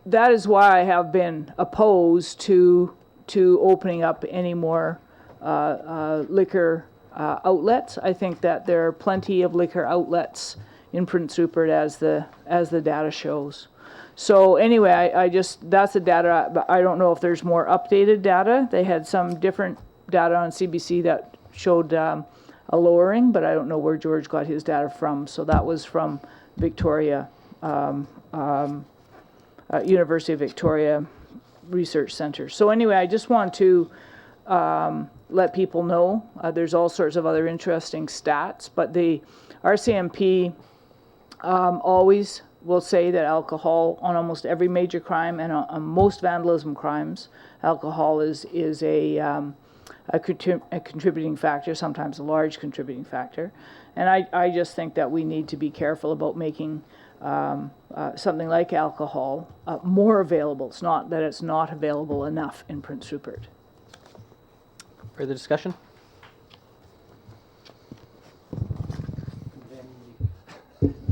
that is why I have been opposed to opening up any more liquor outlets. I think that there are plenty of liquor outlets in Prince Rupert as the data shows. So anyway, that's the data. I don't know if there's more updated data. They had some different data on CBC that showed a lowering, but I don't know where George got his data from. So that was from Victoria, University of Victoria Research Center. So anyway, I just want to let people know there's all sorts of other interesting stats, but the RCMP always will say that alcohol on almost every major crime and on most vandalism crimes, alcohol is a a contributing factor, sometimes a large contributing factor. And I just think that we need to be careful about making something like alcohol more available. It's not that it's not available enough in Prince Rupert. Further discussion?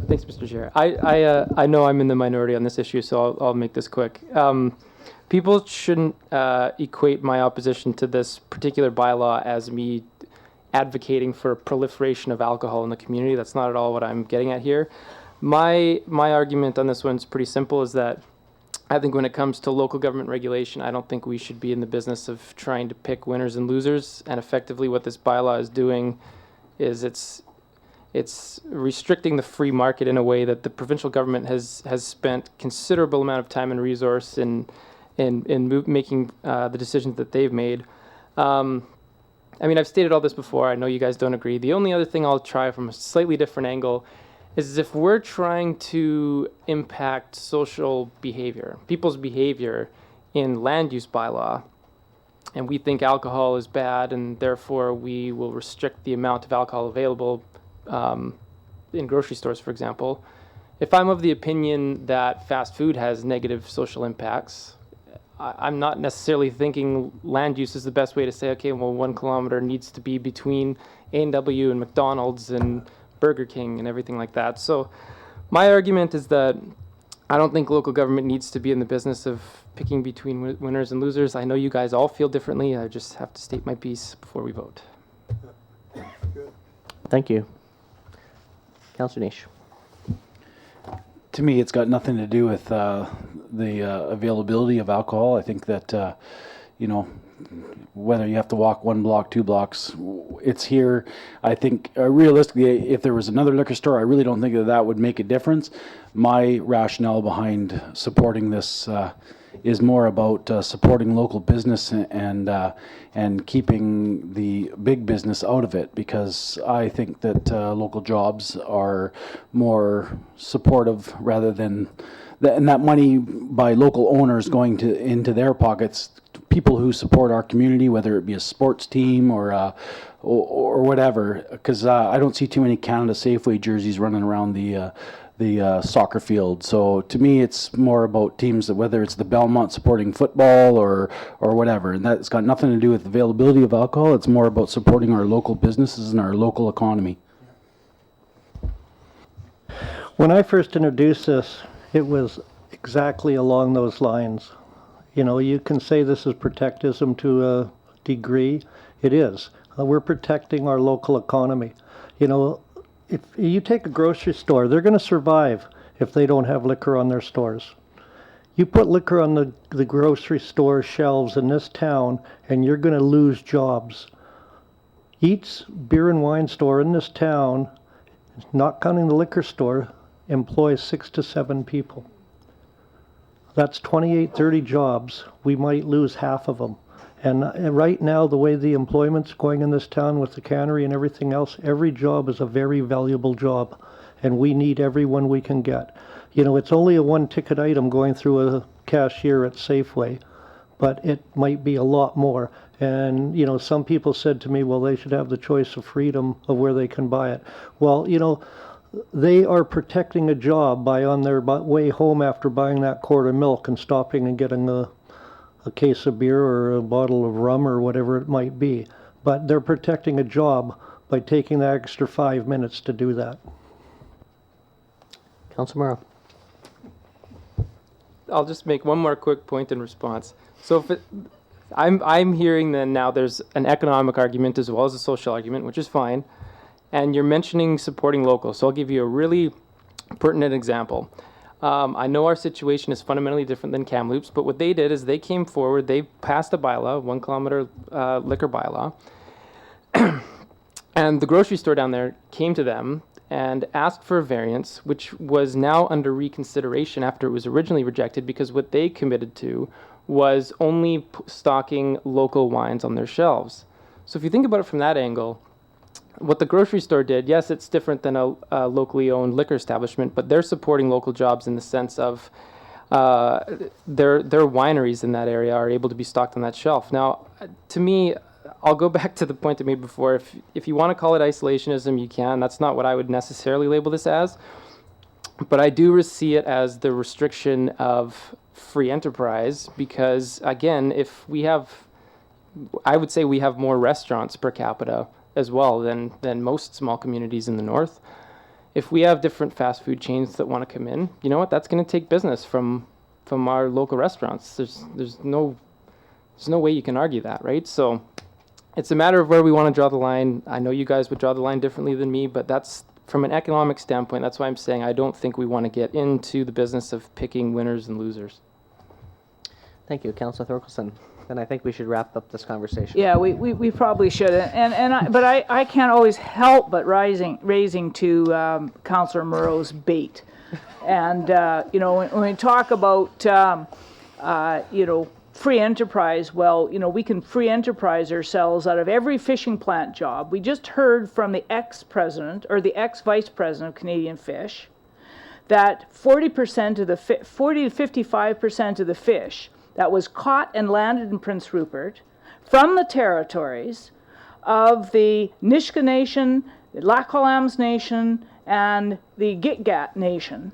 Thanks, Mr. Chair. I know I'm in the minority on this issue, so I'll make this quick. People shouldn't equate my opposition to this particular bylaw as me advocating for proliferation of alcohol in the community. That's not at all what I'm getting at here. My argument on this one is pretty simple, is that I think when it comes to local government regulation, I don't think we should be in the business of trying to pick winners and losers. And effectively what this bylaw is doing is it's restricting the free market in a way that the provincial government has spent considerable amount of time and resource in making the decisions that they've made. I mean, I've stated all this before. I know you guys don't agree. The only other thing I'll try from a slightly different angle is if we're trying to impact social behavior, people's behavior in land use bylaw, and we think alcohol is bad and therefore we will restrict the amount of alcohol available in grocery stores, for example. If I'm of the opinion that fast food has negative social impacts, I'm not necessarily thinking land use is the best way to say, okay, well, 1 kilometer needs to be between A&W and McDonald's and Burger King and everything like that. So my argument is that I don't think local government needs to be in the business of picking between winners and losers. I know you guys all feel differently. I just have to state my piece before we vote. Thank you. Councillor Niche. To me, it's got nothing to do with the availability of alcohol. I think that, whether you have to walk 1 block, 2 blocks, it's here. I think realistically, if there was another liquor store, I really don't think that would make a difference. My rationale behind supporting this is more about supporting local business and keeping the big business out of it, because I think that local jobs are more supportive rather than and that money by local owners going into their pockets. People who support our community, whether it be a sports team or whatever, because I don't see too many Canada Safeway jerseys running around the soccer field. So to me, it's more about teams that, whether it's the Belmont supporting football or whatever, and that's got nothing to do with availability of alcohol. It's more about supporting our local businesses and our local economy. When I first introduced this, it was exactly along those lines. You know, you can say this is protectism to a degree. It is. We're protecting our local economy. You know, if you take a grocery store, they're going to survive if they don't have liquor on their stores. You put liquor on the grocery store shelves in this town, and you're going to lose jobs. Each beer and wine store in this town, not counting the liquor store, employs 6 to 7 people. That's 28, 30 jobs. We might lose half of them. And right now, the way the employment's going in this town with the cannery and everything else, every job is a very valuable job. And we need everyone we can get. You know, it's only a 1-ticket item going through a cashier at Safeway, but it might be a lot more. And, you know, some people said to me, well, they should have the choice of freedom of where they can buy it. Well, you know, they are protecting a job by on their way home after buying that quart of milk and stopping and getting a case of beer or a bottle of rum or whatever it might be. But they're protecting a job by taking the extra 5 minutes to do that. Councillor Morrow. I'll just make one more quick point in response. So if I'm hearing then now there's an economic argument as well as a social argument, which is fine. And you're mentioning supporting local. So I'll give you a really pertinent example. I know our situation is fundamentally different than Kamloops, but what they did is they came forward, they passed a bylaw, 1 kilometer liquor bylaw, and the grocery store down there came to them and asked for a variance, which was now under reconsideration after it was originally rejected, because what they committed to was only stocking local wines on their shelves. So if you think about it from that angle, what the grocery store did, yes, it's different than a locally owned liquor establishment, but they're supporting local jobs in the sense of their wineries in that area are able to be stocked on that shelf. Now, to me, I'll go back to the point I made before. If you want to call it isolationism, you can. That's not what I would necessarily label this as. But I do see it as the restriction of free enterprise because, again, I would say we have more restaurants per capita as well than most small communities in the north. If we have different fast food chains that want to come in, you know what? That's going to take business from our local restaurants. There's no way you can argue that, right? So it's a matter of where we want to draw the line. I know you guys would draw the line differently than me, but that's from an economic standpoint. That's why I'm saying I don't think we want to get into the business of picking winners and losers. Thank you, Councillor Thorkelson. Then I think we should wrap up this conversation. Yeah, we probably should. But I can't always help but raising to Councillor Murrow's bait. And, when we talk about, free enterprise, well, we can free enterprise ourselves out of every fishing plant job. We just heard from the ex-president or the ex-vice president of Canadian Fish that 40% of the 40 to 55% of the fish that was caught and landed in Prince Rupert from the territories of the Nisga'a Nation, the Lac Kw'alaams Nation, and the Gitga'at Nation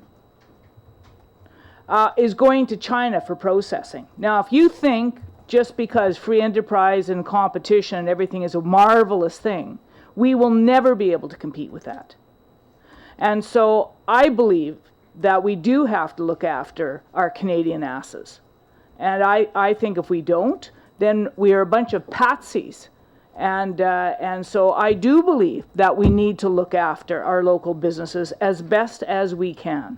is going to China for processing. Now, if you think just because free enterprise and competition and everything is a marvelous thing, we will never be able to compete with that. And so I believe that we do have to look after our Canadian asses. And I think if we don't, then we are a bunch of patsies. And so I do believe that we need to look after our local businesses as best as we can.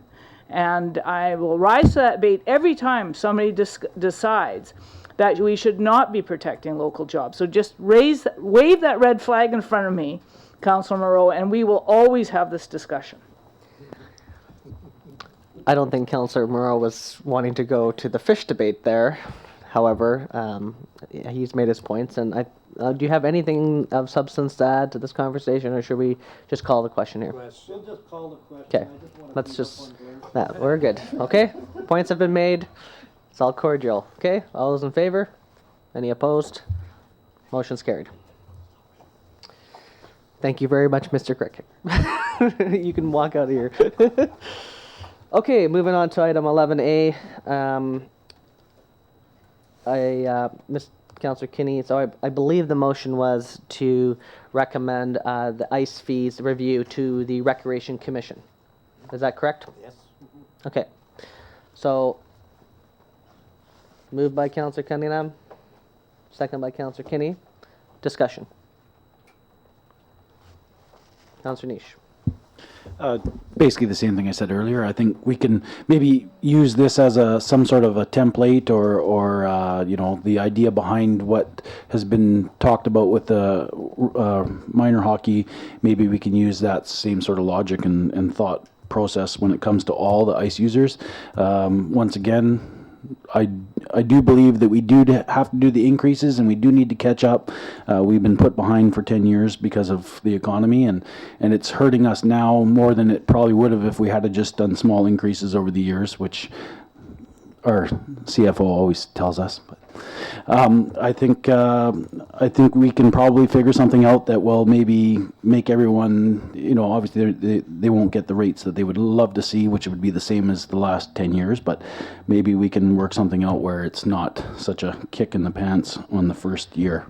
And I will rise to that bait every time somebody decides that we should not be protecting local jobs. So just wave that red flag in front of me, Councillor Moreau, and we will always have this discussion. I don't think Councillor Moreau was wanting to go to the fish debate there. However, he's made his points. And do you have anything of substance to add to this conversation, or should we just call the question here? We'll just call the question. Okay, let's just, we're good. Okay, points have been made. It's all cordial. Okay, all those in favor? Any opposed? Motion's carried. Thank you very much, Mr. Cricket. You can walk out of here. Okay, moving on to item 11A. Mr. Councillor Kinney, so I believe the motion was to recommend the ICE fees review to the Recreation Commission. Is that correct? Yes. Okay. So, moved by Councillor Cunningham, second by Councillor Kinney. Discussion. Councillor Niche. Basically the same thing I said earlier. I think we can maybe use this as some sort of a template or the idea behind what has been talked about with the minor hockey. Maybe we can use that same sort of logic and thought process when it comes to all the ICE users. Once again, I do believe that we do have to do the increases and we do need to catch up. We've been put behind for 10 years because of the economy and it's hurting us now more than it probably would have if we had just done small increases over the years, which our CFO always tells us. But I think we can probably figure something out that will maybe make everyone, obviously they won't get the rates that they would love to see, which would be the same as the last 10 years, but maybe we can work something out where it's not such a kick in the pants on the first year.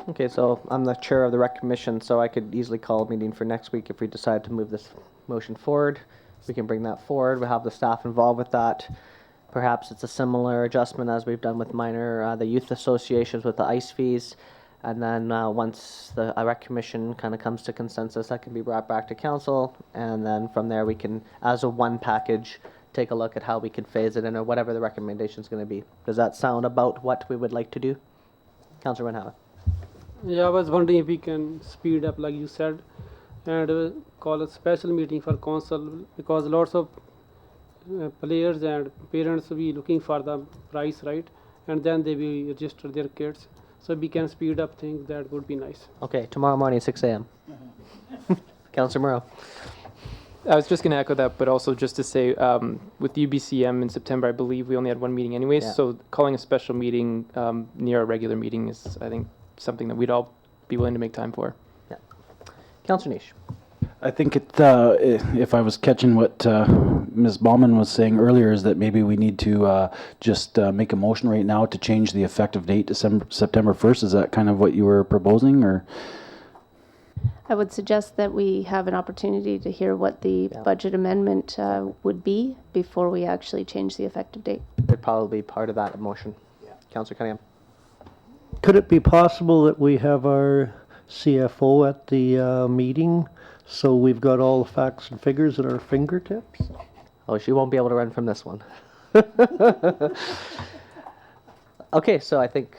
Okay, so I'm the chair of the Rec Commission, so I could easily call a meeting for next week if we decide to move this motion forward. We can bring that forward. We'll have the staff involved with that. Perhaps it's a similar adjustment as we've done with the youth associations with the ICE fees. And then once the Rec Commission kind of comes to consensus, that can be brought back to council. And then from there, we can, as a one package, take a look at how we can phase it in or whatever the recommendation is going to be. Does that sound about what we would like to do? Councillor Van Houten. Yeah, I was wondering if we can speed up, like you said, and call a special meeting for council, because lots of players and parents will be looking for the price, right? And then they will register their kids. So we can speed up things. That would be nice. Okay, tomorrow morning, 6 a.m. Councillor Moreau. I was just going to echo that, but also just to say, with UBCM in September, I believe we only had one meeting anyways, Yeah. so calling a special meeting near a regular meeting is, I think, something that we'd all be willing to make time for. Councillor Niche. I think if I was catching what Ms. Bauman was saying earlier, is that maybe we need to just make a motion right now to change the effective date to September 1st. Is that kind of what you were proposing, or? I would suggest that we have an opportunity to hear what the budget amendment would be before we actually change the effective date. It'd probably be part of that motion. Councillor Cunningham. Could it be possible that we have our CFO at the meeting, so we've got all the facts and figures at our fingertips? Oh, she won't be able to run from this one. Okay, so I think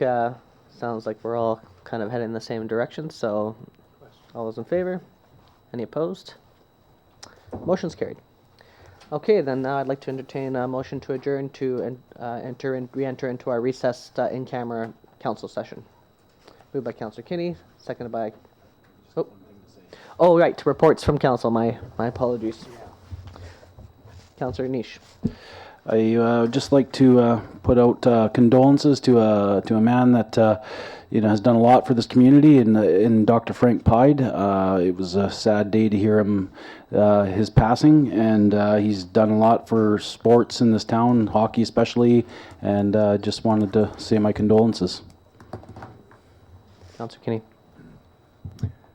sounds like we're all kind of heading in the same direction. So, all those in favor? Any opposed? Motion's carried. Okay, then now I'd like to entertain a motion to adjourn to re-enter into our recessed in-camera council session. Moved by Councillor Kinney, seconded by. Oh, right, reports from council. My apologies. Councillor Niche. I just like to put out condolences to a man that has done a lot for this community, in Dr. Frank Pide. It was a sad day to hear his passing, and he's done a lot for sports in this town, hockey especially, and just wanted to say my condolences. Councillor Kinney.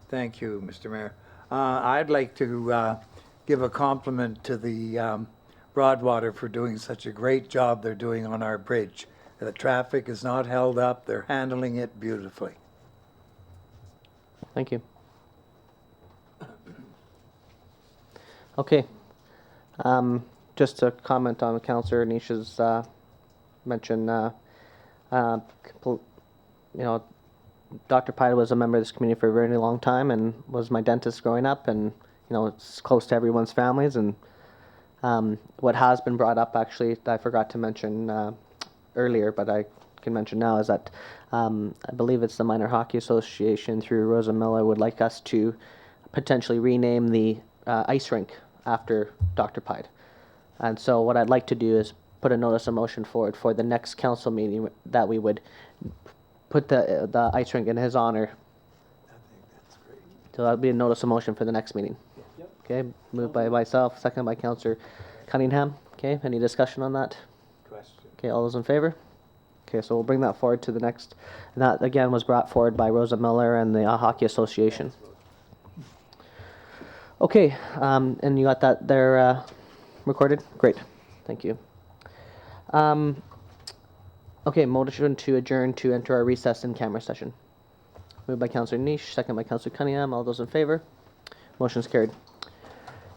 Thank you, Mr. Mayor. I'd like to give a compliment to the Broadwater for doing such a great job they're doing on our bridge. The traffic is not held up. They're handling it beautifully. Thank you. Okay. Just to comment on Councillor Niche's mention, Dr. Pide was a member of this community for a very long time and was my dentist growing up, and it's close to everyone's families. And what has been brought up, actually, I forgot to mention earlier, but I can mention now, is that I believe it's the Minor Hockey Association through Rosa Miller would like us to potentially rename the ice rink after Dr. Pide. And so what I'd like to do is put a notice of motion forward for the next council meeting that we would put the ice rink in his honor. I think that's great. So that'll be a notice of motion for the next meeting. Okay, moved by myself, seconded by Councillor Cunningham. Okay, any discussion on that? Question. Okay, all those in favor? Okay, so we'll bring that forward to the next. And that again was brought forward by Rosa Miller and the Hockey Association. Okay, and you got that there recorded? Great, thank you. Okay, motion to adjourn to enter our recess in camera session. Moved by Councillor Niche, second by Councillor Cunningham. All those in favor? Motion's carried.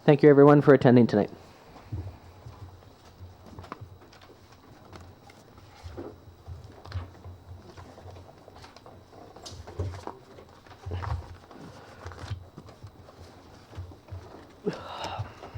Thank you everyone for attending tonight.